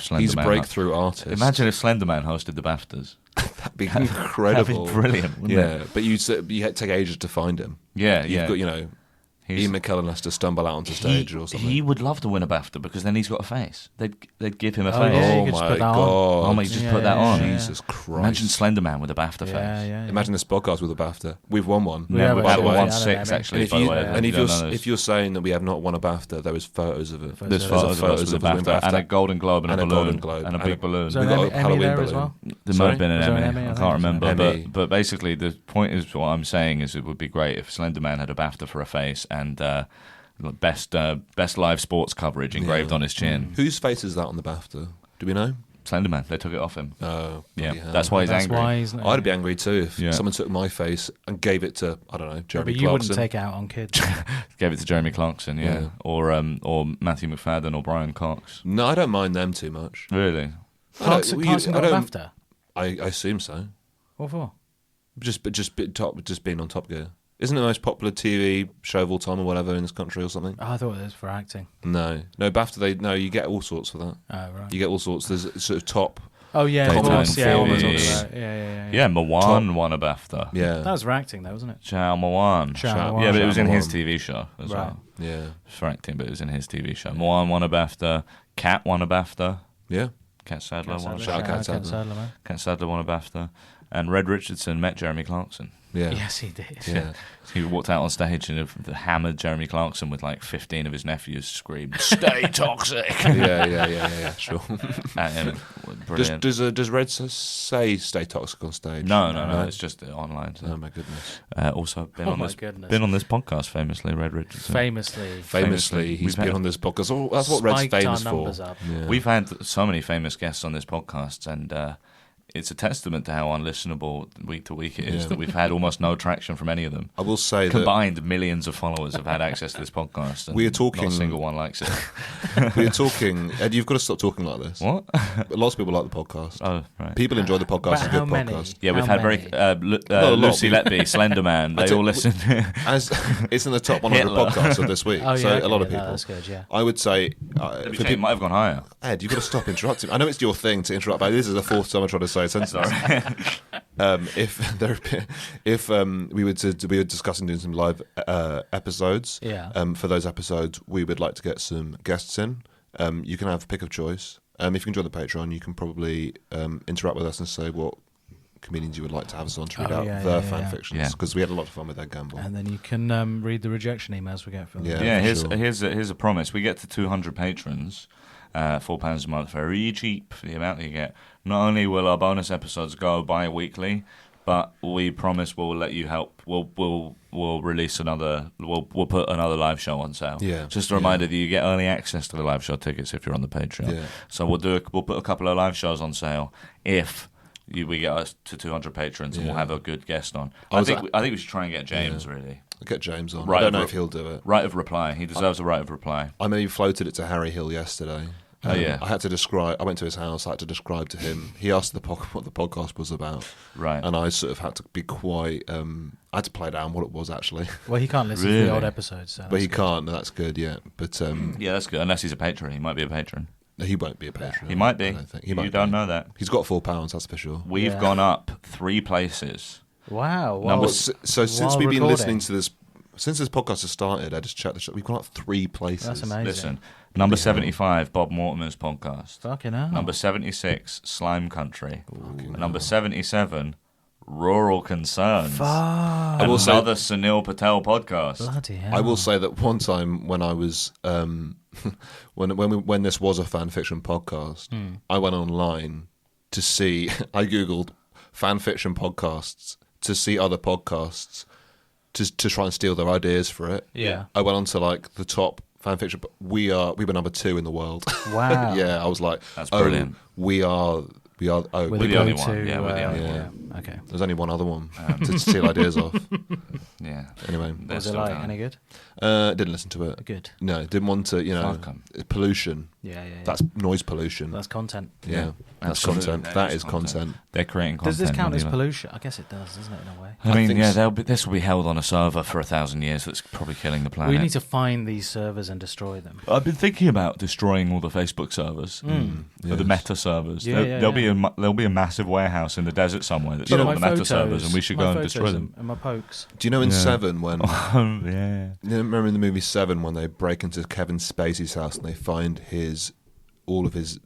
Slenderman. He's a breakthrough artist. Imagine if Slenderman hosted the BAFTAs. That'd be That'd incredible. be brilliant, wouldn't Yeah, it? but you take ages to find him. Yeah, You've yeah. got, He's- Ian McKellen has to stumble out onto stage or something. He would love to win a BAFTA because then he's got a face. They'd give him a Oh, face. yeah, you Oh could just my put that on. god! Oh, mate, just Yeah, put that yeah, on. yeah. Jesus Christ! Imagine Slenderman with a BAFTA face. Yeah. Imagine this podcast with a BAFTA. We've won one. We Never have by the actually, way, yeah, won I don't 6 know, actually. And By the way, if you're saying that we have not won a BAFTA, there is photos of it. there's There's photos of us with a the BAFTA and a Golden Globe and a balloon Golden Globe and a and big a- balloon. Was there We've an got Emmy, a Halloween there as balloon. well? There might Sorry? have been an Was there an Emmy. Emmy? I I can't think remember. so. Emmy. But basically, the point is what I'm saying is it would be great if Slenderman had a BAFTA for a face and best live sports coverage engraved on his chin. Whose face is that on the BAFTA? Do we know? Slenderman. They took it off him. Oh, Yeah, bloody hell. that's why he's That's angry. why he's not. I'd be angry too if Yeah. someone took my face and gave it to, I don't know, Jeremy But you Clarkson. wouldn't take it out on kids. Gave it to Jeremy Clarkson, yeah. Yeah. Or Matthew McFadden or Brian Cox. No, I don't mind them too much. Really? Clarkson got a BAFTA. I assume so. What for? Just being on Top Gear. Isn't it the most popular TV show of all time or whatever in this country or something? Oh, I thought it was for acting. No, BAFTA. You get all sorts for that. Oh, right. You get all sorts. There's sort of top. Oh, yeah, of Daytime course. Yeah, what we're talking films. about. Yeah. Yeah, Mawan won a BAFTA. Yeah, That was for acting, though, wasn't it? Chow Mawan. Chow Yeah, but it was in Mawan. his TV show as Right. well. yeah, For acting, but it was in his TV show. Mawan won a BAFTA. Kat won a BAFTA. yeah. Kat Sadler won a Shout out BAFTA. Kat Kat Sadler. Sadler, man. Kat Sadler won a BAFTA. And Red Richardson met Jeremy Clarkson. Yeah. Yes, he did. Yeah. He walked out on stage and hammered Jeremy Clarkson with like 15 of his nephews screamed, "Stay toxic!" yeah. Sure. at him. Brilliant. Does Red say "Stay Toxic" on stage? No. It's just online. So. Oh my goodness. Also been Oh on my this goodness. been on this podcast famously, Red Richardson. Famously. Famously, he's we've been had- on this podcast. Oh, that's what Red's Spiked our famous for. numbers up. Yeah. We've had so many famous guests on this podcast, and it's a testament to how unlistenable week to week it is Yeah. that we've had almost no traction from any of them. I will say that Combined, millions of followers have had access to this podcast. And We are talking- Not a single one likes it. we're talking. Ed, you've got to stop talking like this. What? Lots of people like the podcast. Oh, right. People enjoy the podcast. But It's a how good many? podcast. Yeah, we've How had very many? a lot. Lucy Letby, Slenderman. I They took- all listen. As it's in the top 100 Hitler. podcasts of this week. Oh, yeah. So okay, a lot of yeah, people. That's good, yeah. I would say Maybe for it people, might have gone higher. Ed, you've got to stop interrupting. I know it's your thing to interrupt, but this is the fourth time I try to say a sentence. If we were discussing doing some live episodes, Yeah. for those episodes we would like to get some guests in. You can have a pick of choice. If you can join the Patreon, you can probably interact with us and say what comedians you would like to have us on to read Oh, out yeah, their yeah, fan yeah. fictions, Yeah. because we had a lot of fun with Ed Gamble. And then you can read the rejection emails we get from them. Yeah. Yeah, for here's a promise. We get to 200 patrons, £4 a month, very cheap for the amount that you get. Not only will our bonus episodes go bi-weekly, but we promise we'll let you help. We'll release another. We'll put another live show on sale. Yeah, Just a reminder that you get early access to the live show tickets if you're on the Patreon. Yeah. So we'll put a couple of live shows on sale if we get us to 200 patrons, and Yeah. we'll have a good guest on. I I was think at- I think we should try and get James really. Get James on. Right I don't know of- if he'll do it. Right of reply. He deserves a right of reply. I maybe floated it to Harry Hill yesterday. Oh, yeah. I had to describe. I went to his house. I had to describe to him. He asked what the podcast was about, Right. and I sort of had to be quite. I had to play down what it was actually, Well, he can't listen to Really? the old episodes. So but he that's good. can't. That's good. Yeah, but Yeah, that's good. Unless he's a patron, he might be a patron. he won't be a patron. He might be. I don't think. He You might don't be. know that. He's got £4. That's for sure. We've Yeah. gone up 3 places. Wow. Number Well, s- So since while we've been recording. listening to this, since this podcast has started, I just checked the show. We've gone up 3 places. That's amazing. Listen, number 75, Bob Mortimer's podcast. Fucking hell. Number 76, Slime Country. Fucking Number hell. 77, Rural Concerns. Fuck. I will say- Another Sunil Patel podcast. Bloody hell. I will say that one time when I was when this was a fan fiction podcast, I went online to see. I googled fan fiction podcasts to see other podcasts to try and steal their ideas for it. Yeah. I went on to like the top fan fiction. We were number 2 in the world. Wow. Yeah, I was like, That's oh, brilliant. we are. Oh, We're the the only go-to, one. Yeah, we're the only one. yeah. Okay. there's only one other one to steal ideas off. Yeah. Anyway, They're Was it still like going. any good? didn't listen to it. Good. No, didn't want to. Fuck 'em. Pollution. Yeah. That's noise pollution. That's content. Yeah, that's Absolutely. content. That is content. They're creating Does content. this count as Neil. pollution? I guess it does, doesn't it, in a way? I I mean, think yeah, so. this will be held on a server for 1,000 years. That's probably killing the planet. We need to find these servers and destroy them. I've been thinking about destroying all the Facebook servers, or the Meta servers. Yeah, There'll be a massive warehouse in the desert somewhere that's You know, all the Meta servers, and we should go and destroy them. And my pokes. Do you know in Yeah. Seven when Yeah. you remember in the movie Seven when they break into Kevin Spacey's house and they find all of his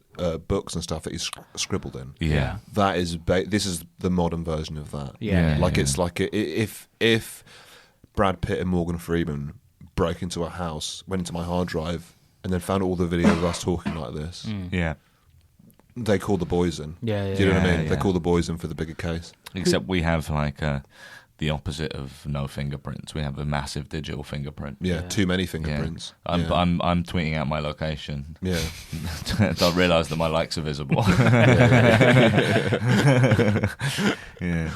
books and stuff that he's scribbled in? Yeah. That is this is the modern version of that. Yeah. Like it's like if Brad Pitt and Morgan Freeman broke into a house, went into my hard drive, and then found all the videos of us talking like this, Yeah. they call the boys in. Yeah, Do you know what I yeah, mean? They yeah. call the boys in for the bigger case. Except we have like the opposite of no fingerprints. We have a massive digital fingerprint. Yeah, too many Yeah. fingerprints. I'm yeah. I'm tweeting out my location. yeah. Don't realise that my likes are visible. Yeah.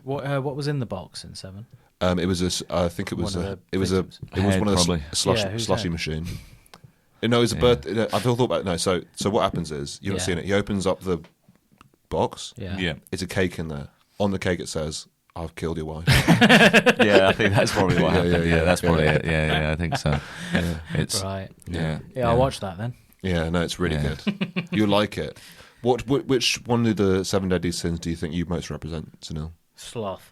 What was in the box in 7? It was I think it was One a. of the It was a. victims. It was Head, one of the probably. Whose slushy head? machine. No, it's a Yeah. birth. I've thought about no. So what happens is you've not Yeah. seen it. He opens up the box. Yeah. Yeah. It's a cake in there. On the cake it says, "I've killed your wife." Yeah, I think that's probably what Yeah, happened. yeah, Yeah, that's probably yeah. it. Yeah, I think so. yeah. It's Right. yeah. Yeah, I'll watch that then. Yeah, no, it's really Yeah. good. You'll like it. Which one of the 7 deadly sins do you think you most represent, Sunil? Sloth.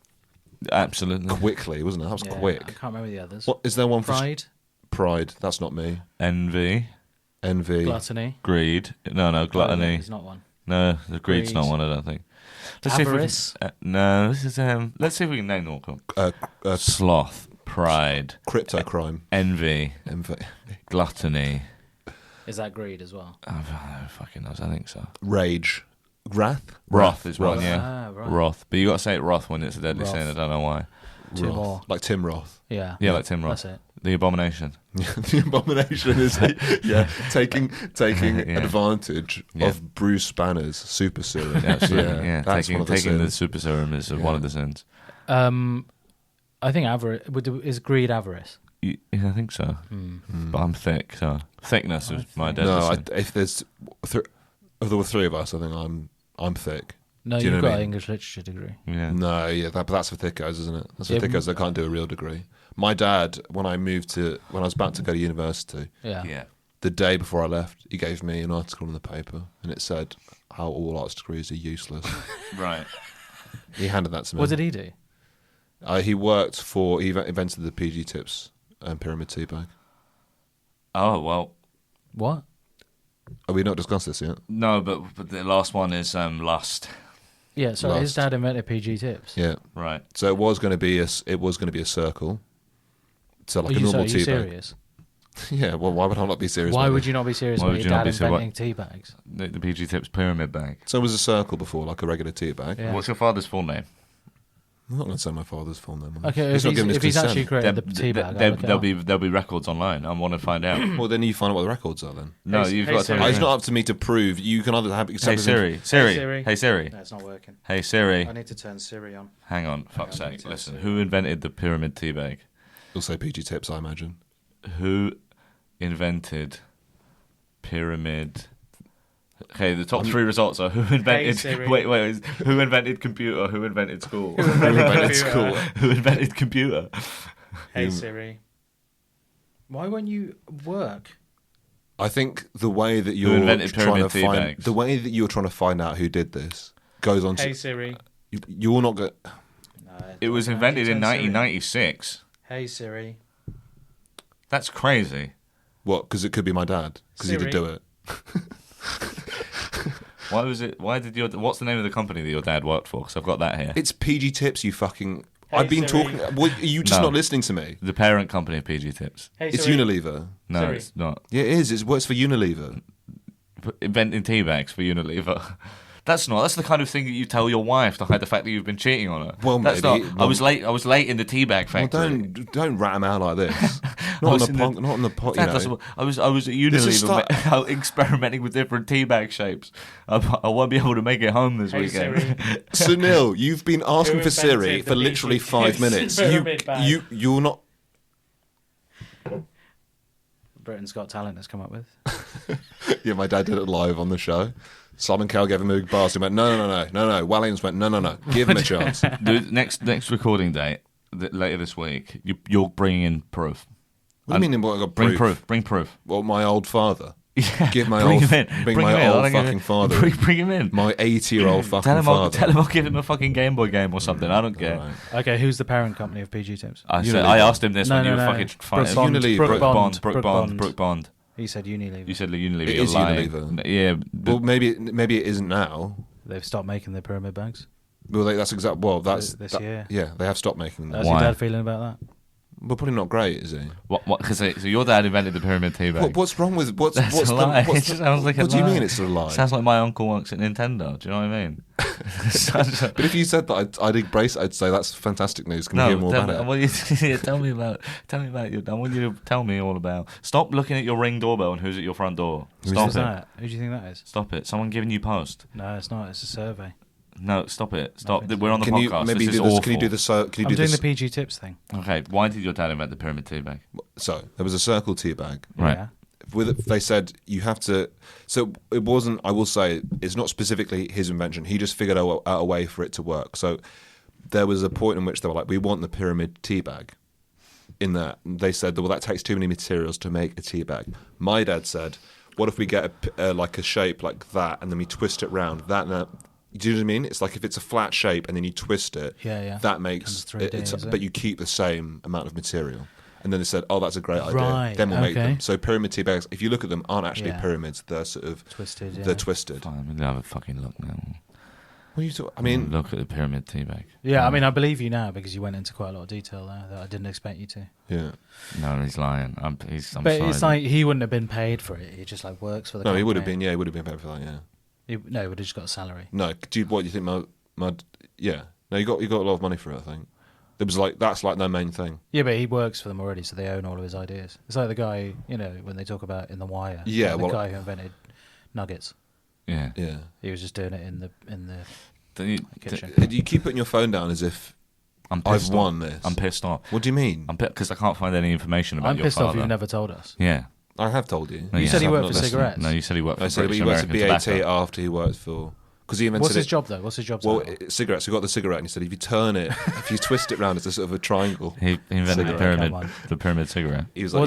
Absolutely. Quickly, wasn't it? That was Yeah, I quick. can't remember the others. What is there one for Pride, pride? That's not me. Envy, Envy. gluttony. greed. No, gluttony. Is not one. No, the greed's not Greed. one. I don't think. Avarice. No, this is let's see if we can name them all. Sloth, pride, Crypto crime. envy, Envy. gluttony. Is that greed as well? I don't fucking knows. I think so. Rage. Wrath. Wrath is one, Wrath. yeah. Ah, right. Wrath, but you got to say it Wrath when it's a deadly Wrath. sin. I don't know why. Two Wrath. more. Like Tim Roth. Yeah. Yeah, like Tim Roth. That's it. The Abomination. The abomination is taking Yeah. advantage Yeah. of Bruce Banner's super serum. Absolutely. Yeah, that's taking one of the the sins. super serum is one of the sins. I think avarice is greed avarice. Yeah, I think so. But I'm thick, so thickness is my deadly No, sin. if there's if there were 3 of us, I think I'm thick. No, Do you know you've what got I an mean? English literature degree. Yeah. No, yeah, but that's for thickos, isn't it? That's for Yeah, thickos that can't do a real degree. My dad, when I was about to go to university, Yeah. Yeah. the day before I left, he gave me an article in the paper, and it said how all arts degrees are useless. Right. He handed that to me. What did he do? He invented the PG Tips pyramid tea bag. Oh well. What? Have we not discussed this yet? No, but the last one is lust. Yeah, so his Lust. dad invented PG Tips. Yeah. Right. So it was going to be a circle. So like Are a you, normal are you tea bag. serious? Yeah. Well, why would I not be serious? Why about would it? you not be serious Why about would your you not dad be serious? inventing tea bags? The PG Tips pyramid bag. So it was a circle before, like a regular tea bag. Yeah. What's your father's full name? I'm not going to say my father's full name. on this. Okay, He's not giving his if he's consent. actually created the tea bag, There'll be records online. I want to find out. Well, then you find out what the records are. Then No, Hey, you've hey, got to. Siri. tell me it's now. not up to me to prove. You can either have. Hey Siri, Siri, Siri. hey Siri, No, it's not working. hey Siri. I need to turn Siri on. Hang on, fuck's Hang on, sake. let me Listen, see. who invented the pyramid tea bag? You'll say PG Tips, I imagine. Who invented pyramid? Okay, the top 3 results are who invented. Siri. Wait, who invented computer? Who invented school? Who invented school? Who invented computer? Hey Siri. Why won't you work? I think the way that you're invented trying pyramid to tea find bags? the way that you're trying to find out who did this goes on to Hey Siri. you're not going. No, It was no, invented in turn Siri. 1996. Hey Siri. That's crazy. What? Because it could be my dad. Because he did Siri. do it. Why was it? Why did your? What's the name of the company that your dad worked for? Because I've got that here. It's PG Tips. You fucking. Hey, I've been Siri. talking. What, are you just No. not listening to me? The parent company of PG Tips. Hey It's Siri. Unilever. No, Siri. it's not. Yeah, it is. It works for Unilever. Inventing tea bags for Unilever. That's not. That's the kind of thing that you tell your wife to hide the fact that you've been cheating on her. Well, that's maybe. not. I was late. I was late in the tea bag Well, factory. don't rat him out like this. I Not on was the in pot. Not on the pot. You Dad, that's know. what- I was at This is Unilever out experimenting with different tea bag shapes. I won't be able to make it home this Hey weekend. Siri. Sunil, you've been asking Who for Siri invented for the literally PG 5 Tips minutes. pyramid bag? You're not. Britain's Got Talent has come up with. Yeah, my dad did it live on the show. Simon Cowell gave him a big bars. He went, no. Walliams went, no. Give him a chance. The next recording date later this week. You're bringing in proof. What do you mean? What I got Bring proof? Bring proof. Well, my old father. Yeah. Give my bring old, him in. bring Bring my him in. I old don't give fucking a- father. Bring him in. My 80-year-old fucking Tell him father. I'll give him a fucking Game Boy game or something. I don't care. Right. Okay, who's the parent company of PG Tips? I Unilever. asked him this No, when you no, were no. fucking Brooke fighting. Bond. Unilever. Brooke Bond. Brooke Bond. He said Unilever. You said Unilever. It You're is lying. Unilever. Yeah. Well, maybe it isn't now. They've stopped making the pyramid bags. Well, that's exact. Well, that's This that- year. Yeah, they have stopped making them. How's Why? your dad feeling about that? Well, probably not great, is he? What? Because so your dad invented the pyramid tea bag. What's wrong with what's That's what's a lie. the, what's It sounds like a what do you lie. mean it's a lie? Sounds like my uncle works at Nintendo. Do you know what I mean? But if you said that, I'd embrace it. I'd say that's fantastic news. Can you No, hear more tell about me, it? well, tell me about your. I want you to tell me all about. Stop looking at your Ring doorbell and who's at your front door. Stop Who's it. that? Who do you think that is? Stop it. Someone giving you post. No, it's not. It's a survey. No, stop it. Stop. Nothing. We're on the Can you podcast. maybe This is do this? awful. Can you do the can you I'm do doing this? the PG tips thing. Okay, why did your dad invent the pyramid tea bag? So there was a circle tea bag. Right. Yeah. They said you have to. So it wasn't. I will say it's not specifically his invention. He just figured out a way for it to work. So there was a point in which they were like, "We want the pyramid tea bag." In that they said, "Well, that takes too many materials to make a tea bag." My dad said, "What if we get like a shape like that, and then we twist it round that?" Do you know what I mean? It's like if it's a flat shape and then you twist it. Yeah. That makes Comes 3D, is it? but you keep the same amount of material. And then they said, "Oh, that's a great idea. Right, Then we'll make okay. them." So pyramid tea bags, if you look at them, aren't actually Yeah. pyramids. They're sort of Twisted. Yeah. they're twisted. Fine, I'm gonna have a fucking look now. What are you talking? I mean, look at the pyramid tea bag. Yeah, I mean, I believe you now because you went into quite a lot of detail there that I didn't expect you to. yeah. No, he's lying. I'm But sorry. it's like he wouldn't have been paid for it. He just like works for the. No, he would have company. been. Yeah, he would have been paid for that. Yeah. No, he would have just got a salary. No, do you, what do you think? My yeah. No, you got a lot of money for it. I think it was like that's like their main thing. Yeah, but he works for them already, so they own all of his ideas. It's like the guy, when they talk about in The Wire. Yeah, like well- the guy who invented nuggets. yeah. Yeah. He was just doing it in the Don't you- kitchen. You keep putting your phone down as if I'm I've pissed won off. this. I'm pissed off. What do you mean? I'm because I can't find any information about I'm your pissed father. off you've never told us. Yeah. I have told you. No, You said he have worked not for listened. cigarettes. No, you said he worked for I said, but British he worked American at BAT Tobacco. after he worked for because he invented What's his it. job though? What's his job? Well, cigarettes. He got the cigarette, and he said if you turn it, if you twist it round, it's a sort of a triangle. He invented the Cigarette. pyramid, Come on. the pyramid cigarette. He was like,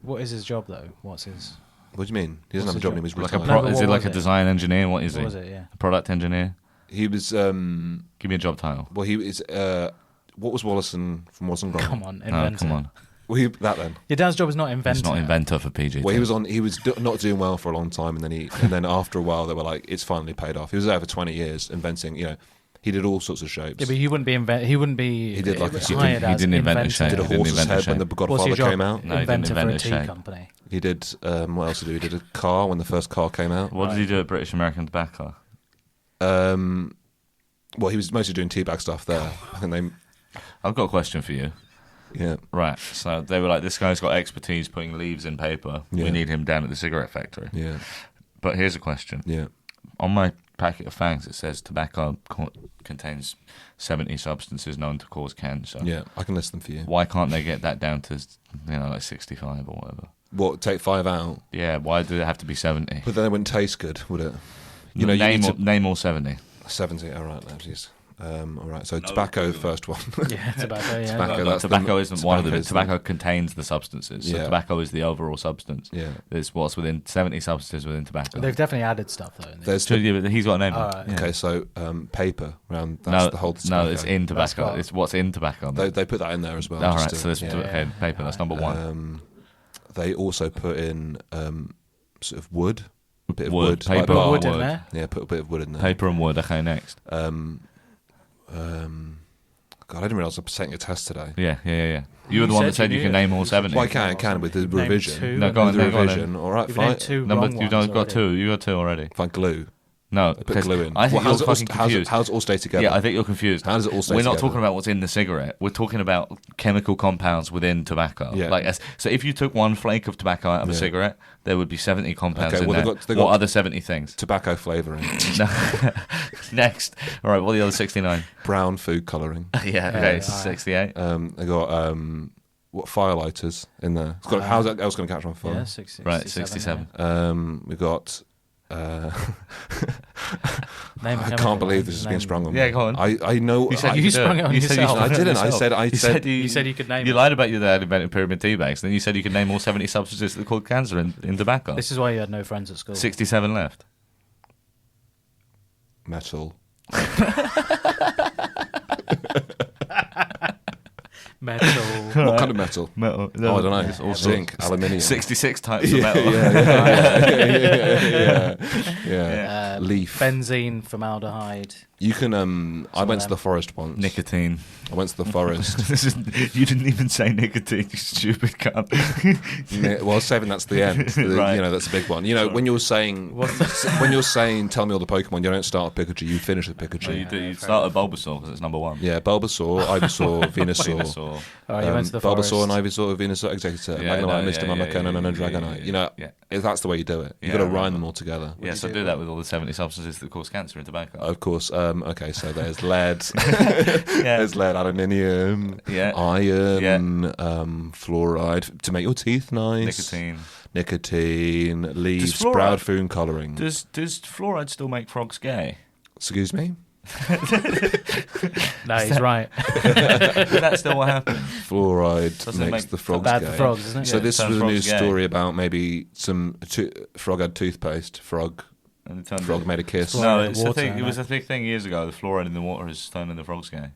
what is his job though? What's his? What do you mean? He doesn't What's have a his job job? and he was Like a retired. No, but is what he like was a it? design engineer? What is What he? was it? Yeah. A product engineer? He was. Give me a job title. Well, he was. What was Wallison from Wallace and Gromit? Come on, No, inventor. come on. Well, that then. Your dad's job is not inventor. It's not inventor for PG. Well, he was on. He was not doing well for a long time, and then after a while, they were like, "It's finally paid off." He was there for 20 years inventing. He did all sorts of shapes. Yeah, but he wouldn't be He wouldn't be. He did like a- he hired didn't- he as didn't invent a inventor. shape. did a He didn't horse's invent a head when shape. The What's Godfather your job? came out. No, he didn't Inventor for a invent a tea shape. company. He did. What else did he do? He did a car when the first car came out. What did he do at British American Tobacco? Well, he was mostly doing teabag stuff there. I think they. I've got a question for you. Yeah. Right, so they were like, this guy's got expertise putting leaves in paper. Yeah. We need him down at the cigarette factory. Yeah. But here's a question. Yeah. On my packet of fangs, it says tobacco contains 70 substances known to cause cancer. Yeah. I can list them for you. Why can't they get that down to, like 65 or whatever? What? Take 5 out, Yeah, why did it have to be 70? but then it wouldn't taste good, would it? You need name all 70. 70. All right, ladies. All right. So tobacco, the first one. Yeah, tobacco. Yeah. Tobacco. But that's tobacco the- isn't one of them. tobacco's the- Tobacco contains the substances. So Yeah. tobacco is the overall substance. Yeah. There's what's within 70 substances within tobacco. They've definitely added stuff though. in these. There's So, yeah, but he's got a name. All on it. right. Yeah. okay. So paper around. That's the whole. no, tobacco. it's in That's tobacco. got- It's what's in tobacco. They put that in there as well. All just right, to- so there's yeah, okay, yeah. paper. That's number one. They also put in sort of wood, a bit of Wood, wood, paper, Put bar, wood in wood. there. Yeah, put a bit of wood in there. Paper and wood. Okay, next. God, I didn't realise I was taking a test today. Yeah. You were the You one that said said you you can knew. name all 70. Well, I can with the Name revision. two. No, go on, With the then, go on, revision. All right, You've fine. named two Number, wrong you've ones got already. two. You got two already. Fine, glue. No, Put because glue in. I think Well, how's you're it fucking all, confused. how's it all stay together? Yeah, I think you're confused. How does it all stay We're not together? talking about what's in the cigarette. We're talking about chemical compounds within tobacco. Yeah. So if you took one flake of tobacco out of a Yeah. cigarette, there would be 70 compounds Okay, in well, there. they got What other 70 things? Tobacco flavouring, No. Next. All right, what are the other 69? brown food colouring. Yeah, okay, all right. 68. They got what firelighters in there. It's got, how's that else going to catch on fire? Yeah, 60, Right, 67. 67. We got. Name I a chemical can't believe one. this is Name- being sprung on me. Yeah, go on. I know. You said I, you you could do sprung it. it on You said you yourself. sprung I it on didn't. I yourself. said. I You said. said You said you could name You it. lied about your dad inventing pyramid tea bags. Then you said you could name all 70 substances that cause cancer in tobacco. This is why you had no friends at school. 67 left. metal. Metal. What kind of metal? Metal. Oh, I don't know. It's all Zinc, aluminium. 66 types of Yeah, metal. yeah. Leaf. Benzene, formaldehyde. You can. I went to them. the forest once. Nicotine. I went to the forest. You didn't even say nicotine, you stupid cunt. Well, I was saving that's the end. Right. You know, that's a big one. You know, when you're saying tell me all the Pokemon, you don't start with Pikachu. You finish with Pikachu. Well, you start at Bulbasaur because it's number one. Yeah, Bulbasaur, Ivysaur, Venusaur. Venusaur. All right, you went to the forest. Bulbasaur and Ivysaur, Venusaur, Executor, Yeah, Magnemite, no, Mr. yeah, Mamakan, yeah, and a yeah, Dragonite. yeah, You know, yeah. that's the way you do it. You've Yeah, got to I rhyme remember. them all together. Yes, I do that with all the 70 substances that cause cancer in tobacco. Of course. Okay, so there's lead. Yeah. There's lead, aluminium, Yeah. iron, fluoride to make your teeth nice. Nicotine, leaves, fluoride- brown food colouring. Does fluoride still make frogs gay? Excuse me? No, he's right. Is that still what happens? Fluoride Doesn't it makes make the frogs Bad gay. for frogs, isn't it? So Yeah, this turn was a news frogs gay. story about maybe some frog had toothpaste. Frog made a kiss. No, Fluoride it's water, a thing. It isn't was it? a big thing years ago. The fluoride in the water is turning the frogs gay.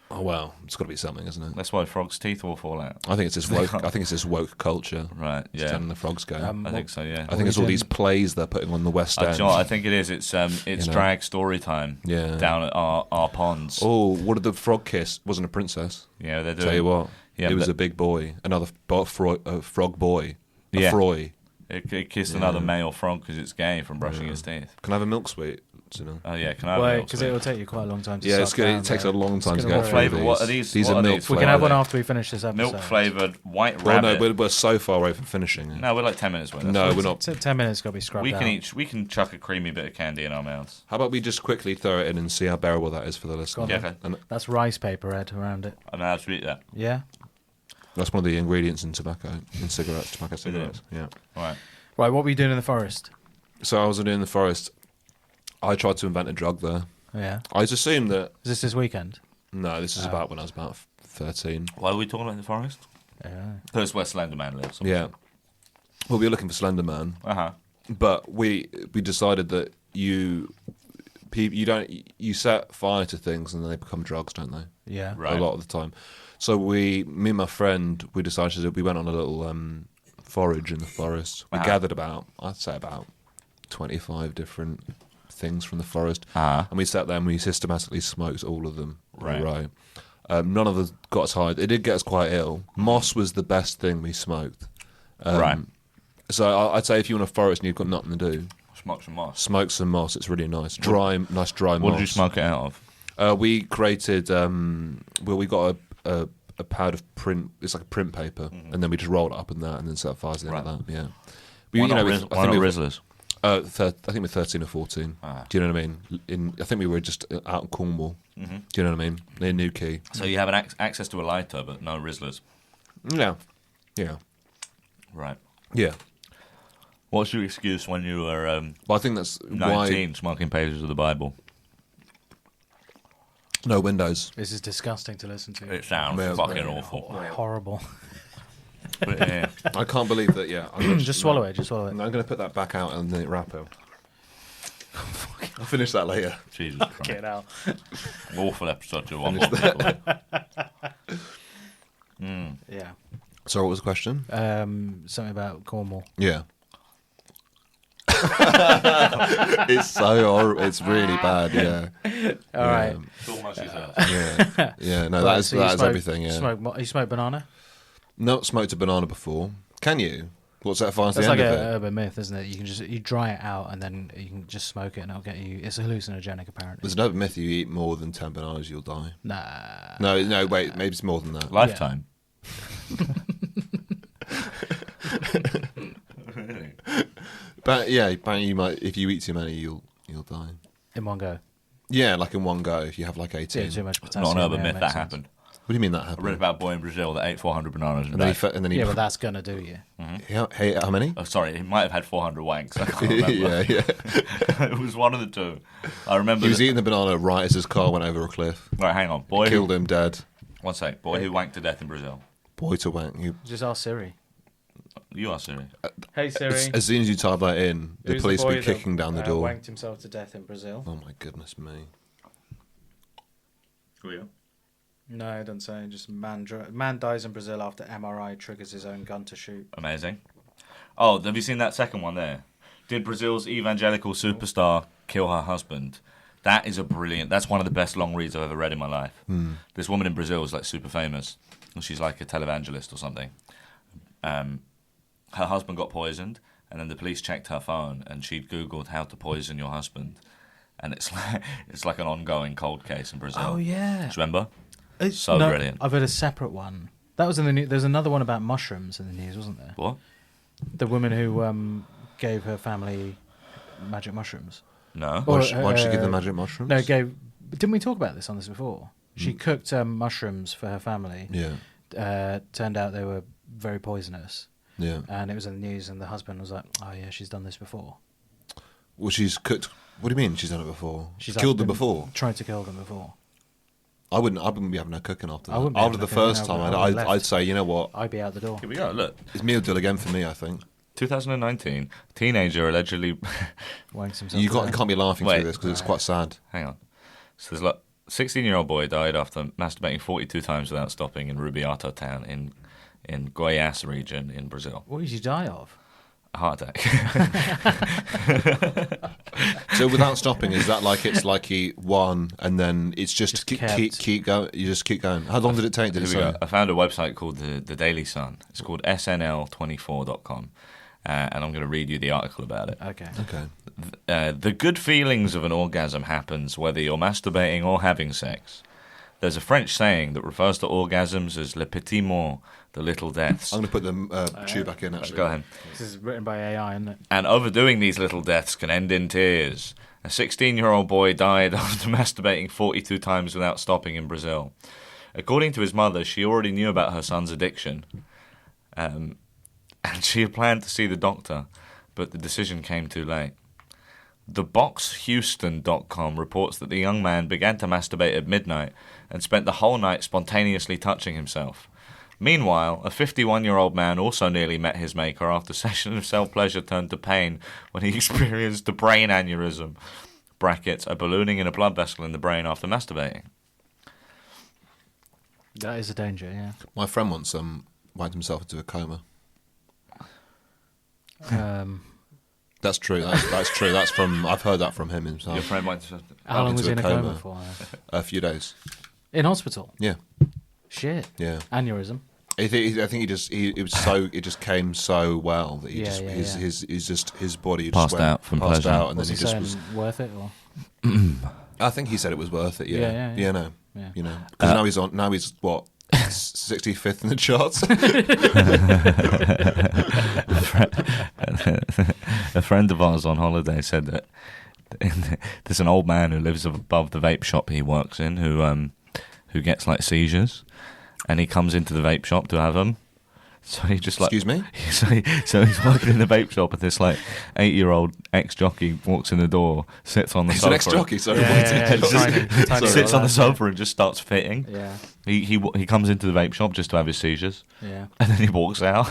Oh well, it's got to be something, isn't it? That's why frogs' teeth all fall out. I think it's this woke. I think it's this woke culture. Right. It's Yeah. turning the frogs gay. I think so. Yeah. I think it's all these plays they're putting on the West Do you End. know what I think it is. It's You know. drag story time. Yeah. Down at our ponds. Oh, what did the frog kiss? Wasn't a princess. Yeah, they're doing. Tell you what, Yeah, it was but- a big boy, another frog boy, a Yeah. froy. It kissed another male frog because it's gay from brushing its teeth. Can I have a milk sweet? You know? Oh yeah, can I have Well, a because it will take you quite a long time to Yeah, it's suck good. down It takes there. a long time It's to gonna get worry. through Flavour, these. what are these? These What are are milk these? We can have one flavoured. after we finish this episode. Milk flavoured white Well, rabbit. no, we're so far away from finishing it. No, we're like 10 minutes away. That's No, fine. we're not. 10 minutes got to be scrubbed We out. can we can chuck a creamy bit of candy in our mouths. How about we just quickly throw it in and see how bearable that is for the listener? Go on Yeah, then. okay. And That's rice paper, Ed, around it. I know how to eat that. Yeah? that's one of the ingredients in tobacco, in cigarettes, tobacco cigarettes. Yeah. All right. Right, what were you doing in the forest? So I was in the forest. I tried to invent a drug there. Yeah. I just assumed that. Is this weekend? No, this is Oh. about when I was about 13. Why are we talking about the forest? Yeah. That's where Slender Man lives. Yeah. Well, we were looking for Slender Man, Uh huh. but we decided that you set fire to things and then they become drugs, don't they? Yeah. Right. A lot of the time. So me and my friend, we decided that we went on a little forage in the forest. We Uh-huh. gathered I'd say about 25 different things from the forest, Uh-huh. and we sat there and we systematically smoked all of them. Right. In a row. None of us got us high. It did get us quite ill. Moss was the best thing we smoked. Right. So I'd say if you're in a forest and you've got nothing to do, Smoke some moss. smoke some moss. It's really nice. Nice dry moss. What did you smoke it out of? We created. We got a pad of print. It's like a print paper, and then we just rolled it up in that, and then set fires in it Right. like that. Yeah. Why not I think we were- Rizzlers? I think we're 13 or 14. Ah. Do you know what I mean? I think we were just out in Cornwall. Mm-hmm. Do you know what I mean? Near Newquay. So you have access to a lighter, but no Rizzlers. Yeah. Yeah. Right. Yeah. What's your excuse when you were But I think that's 19 smoking pages of the Bible? why no windows. This is disgusting to listen to. It sounds Yeah. fucking awful. Horrible. But, yeah. I can't believe that. Yeah. I'm Just swallow it. Just swallow it. I'm going to put that back out and then wrap it. I'll finish that later. Jesus Christ. Get out. Awful episode to one more people. Yeah. So what was the question? Something about Cornwall. Yeah. It's so horrible. It's really bad. Yeah. All right. Too much yourself. Yeah. Yeah. No, Right, that is so you smoke- everything. Yeah. You smoke banana? Not smoked a banana before. Can you? What's that far to That's the like end an of it? urban myth, isn't it? You can just dry it out and then you can just smoke it and it'll get you. It's hallucinogenic, apparently. There's another myth: you eat more than 10 bananas, you'll die. Nah. No, wait, maybe it's more than that. Lifetime. But yeah, apparently you might. If you eat too many, you'll die. In one go. Yeah, like in one go. If you have like 18. Yeah, too much Not potassium. an urban yeah, myth, makes that sense. happened. What do you mean that I read happened? about a boy in Brazil that ate 400 bananas in a And then day. and then he. Yeah, but that's gonna do you. Hey, how many? Oh, sorry, he might have had 400 wanks. I can't remember. yeah. It was one of the two. I remember. He was that- eating the banana right as his car went over a cliff. Right, hang on. Boy Killed who, him dead. one sec. Boy who wanked to death in Brazil. Boy to wank. Just ask Siri. You are Siri. Hey Siri. As soon as you type that in, the police will be kicking down the door. Wanked himself to death in Brazil. Oh my goodness me. Who are you? No, don't say. Just man dies in Brazil after MRI triggers his own gun to shoot. Amazing. Oh, have you seen that second one there? Did Brazil's evangelical superstar kill her husband? That is a brilliant... That's one of the best long reads I've ever read in my life. This woman in Brazil is like super famous. She's like a televangelist or something. Her husband got poisoned, and then the police checked her phone, and she'd Googled how to poison your husband. And it's like an ongoing cold case in Brazil. Oh, yeah. Do you remember? No, Brilliant. I've heard a separate one. That was in the news. There's another one about mushrooms in the news, wasn't there? What? The woman who gave her family magic mushrooms. No. Why'd she give the magic mushrooms? No, didn't we talk about this on this before? She cooked mushrooms for her family. Yeah. Turned out they were very poisonous. Yeah. And it was in the news, and the husband was like, "Oh yeah, she's done this before." Well, she's cooked. What do you mean she's done it before? She's killed them been before. Tried to kill them before. I wouldn't be having her cooking after I that. wouldn't be After having the her cooking, first I would- time, I would've I'd left. say, you know what? I'd be out the door. Here we go, look. It's meal deal again for me, I think. 2019, teenager allegedly... Wanks himself You to can't be laughing Wait. through this because it's quite sad. Hang on. So there's like 16-year-old boy died after masturbating 42 times without stopping in Rubiato town in Goiás region in Brazil. What did you die of? A heart attack. So without stopping, is that like it's like he won and then it's just kept. keep going? You just keep going. How long did it take? Did it Here we say? go. I found a website called the Daily Sun. It's called snl24.com. And I'm going to read you the article about it. Okay. Okay. The good feelings of an orgasm happens whether you're masturbating or having sex. There's a French saying that refers to orgasms as le petit mort, the little deaths. I'm going to put the tube back in. Actually, Go ahead. This is written by AI, isn't it? And overdoing these little deaths can end in tears. A 16-year-old boy died after masturbating 42 times without stopping in Brazil. According to his mother, she already knew about her son's addiction. And she had planned to see the doctor, but the decision came too late. TheBoxHouston.com reports that the young man began to masturbate at midnight and spent the whole night spontaneously touching himself. Meanwhile, a 51-year-old man also nearly met his maker after a session of self-pleasure turned to pain when he experienced a brain aneurysm, brackets, a ballooning in a blood vessel in the brain after masturbating. That is a danger, yeah. my friend once wiped himself into a coma. That's true. That's true. That's from. I've heard that from him himself. Your friend went to... How long was he in into a a coma coma. for? A few days. In hospital? Yeah. Shit. Yeah. Aneurysm. I think it just came so well that his body Passed just went, out from passed pleasure. out, and Was then he he just saying was. worth it? Or? I think he said it was worth it. Yeah. No. Yeah. You know, because now he's what 65th in the charts. A friend of ours on holiday said that there's an old man who lives above the vape shop he works in who gets like seizures, and he comes into the vape shop to have them. So he just like... Excuse me? So he's working in the vape shop, and this like 8-year-old ex-jockey walks in the door, sits on the He's sofa. an ex-jockey, sorry. Yeah, Just tiny sits little on the lad, sofa and just starts fitting. Yeah. He comes into the vape shop just to have his seizures, Yeah. and then he walks out.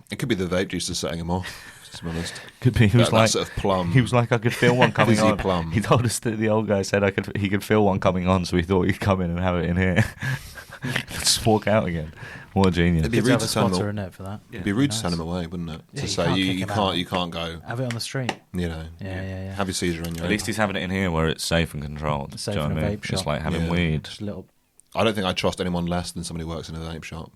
It could be the vape juice that's setting him off. To be honest, Could be. He was that like, sort of plum. he was like, I could feel one coming Fizzy on. plum. He told us that the old guy said he could feel one coming on, so he thought he'd come in and have it in here. Just walk out again. What a genius! It'd be Kids rude have to a turn sponsor him. in it for that. It'd be rude to Nice. send him away, wouldn't it? Yeah, To you say can't you kick him out. can't go. Have it on the street. You know. Yeah. Have your seizure on your At own. least he's having it in here where it's safe and controlled. Safe Do you know in what a I mean? vape Just shop. like having Yeah. weed. Just a little. I don't think I trust anyone less than somebody who works in a vape shop.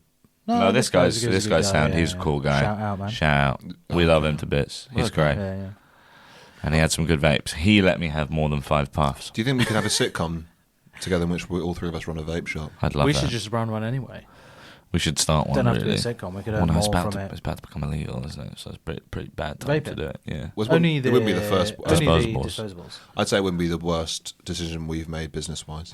No, this guy's a good guy, sound. yeah, He's a yeah. cool guy. Shout out, man. Shout out. We love him to bits. He's Okay. great. Yeah. And he had some good vapes. He let me have more than 5 puffs. Do you think we could have a sitcom together in which all three of us run a vape shop? I'd love We that. should just run one anyway. We should start one. Don't have to really. do a sitcom. We could Well, earn no, more it's about from to, it. it's about to become illegal, isn't it? So it's pretty bad time to Vaping. do it. Yeah. Was Only it the wouldn't be the first. only the Disposables. disposables. I'd say it wouldn't be the worst decision we've made business-wise.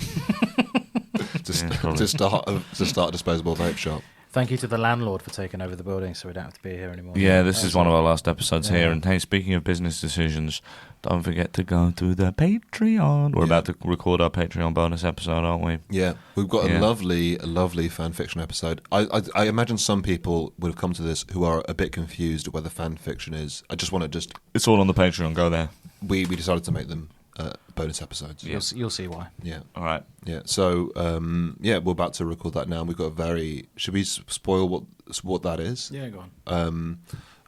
Yeah, probably. to start a disposable vape shop. Thank you to the landlord for taking over the building, so we don't have to be here anymore. Yeah, this is one of our last episodes here. Yeah. And hey, speaking of business decisions, don't forget to go to the Patreon. We're Yeah. about to record our Patreon bonus episode, aren't we? Yeah, we've got Yeah. a lovely fan fiction episode. I imagine some people would have come to this who are a bit confused where the fan fiction is. I just want to It's all on the Patreon. Go there. we decided to make them bonus episodes. You'll see why. Yeah. All right. Yeah. So we're about to record that now. We've got a very. Should we spoil what that is? Yeah, go on.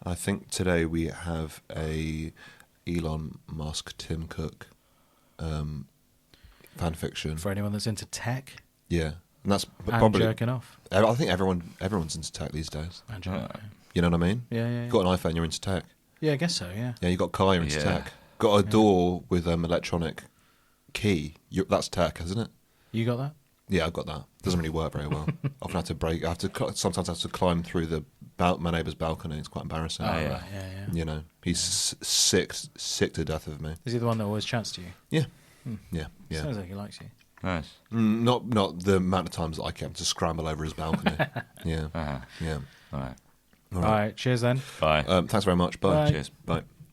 I think today we have a Elon Musk, Tim Cook fan fiction. For anyone that's into tech Yeah, and that's and probably. jerking off. I think everyone's into tech these days. And jerking off. You know what I mean? Yeah. You got an iPhone, you're into tech. Yeah, I guess so, yeah. Yeah, you got a car, you're into Yeah. tech. Got a door with electronic key. That's tech, isn't it? You got that? Yeah, I've got that. Doesn't really work very well. Often have to break. Sometimes I have to climb through my neighbour's balcony. It's quite embarrassing. Oh, yeah. Right, yeah. You know, he's sick to death of me. Is he the one that always chats to you? Yeah, yeah. Sounds like he likes you. Nice. Not the amount of times that I kept to scramble over his balcony. Yeah, Uh-huh. yeah. All right. All right, cheers then. Bye. Thanks very much. Bye. Bye. Cheers. Bye.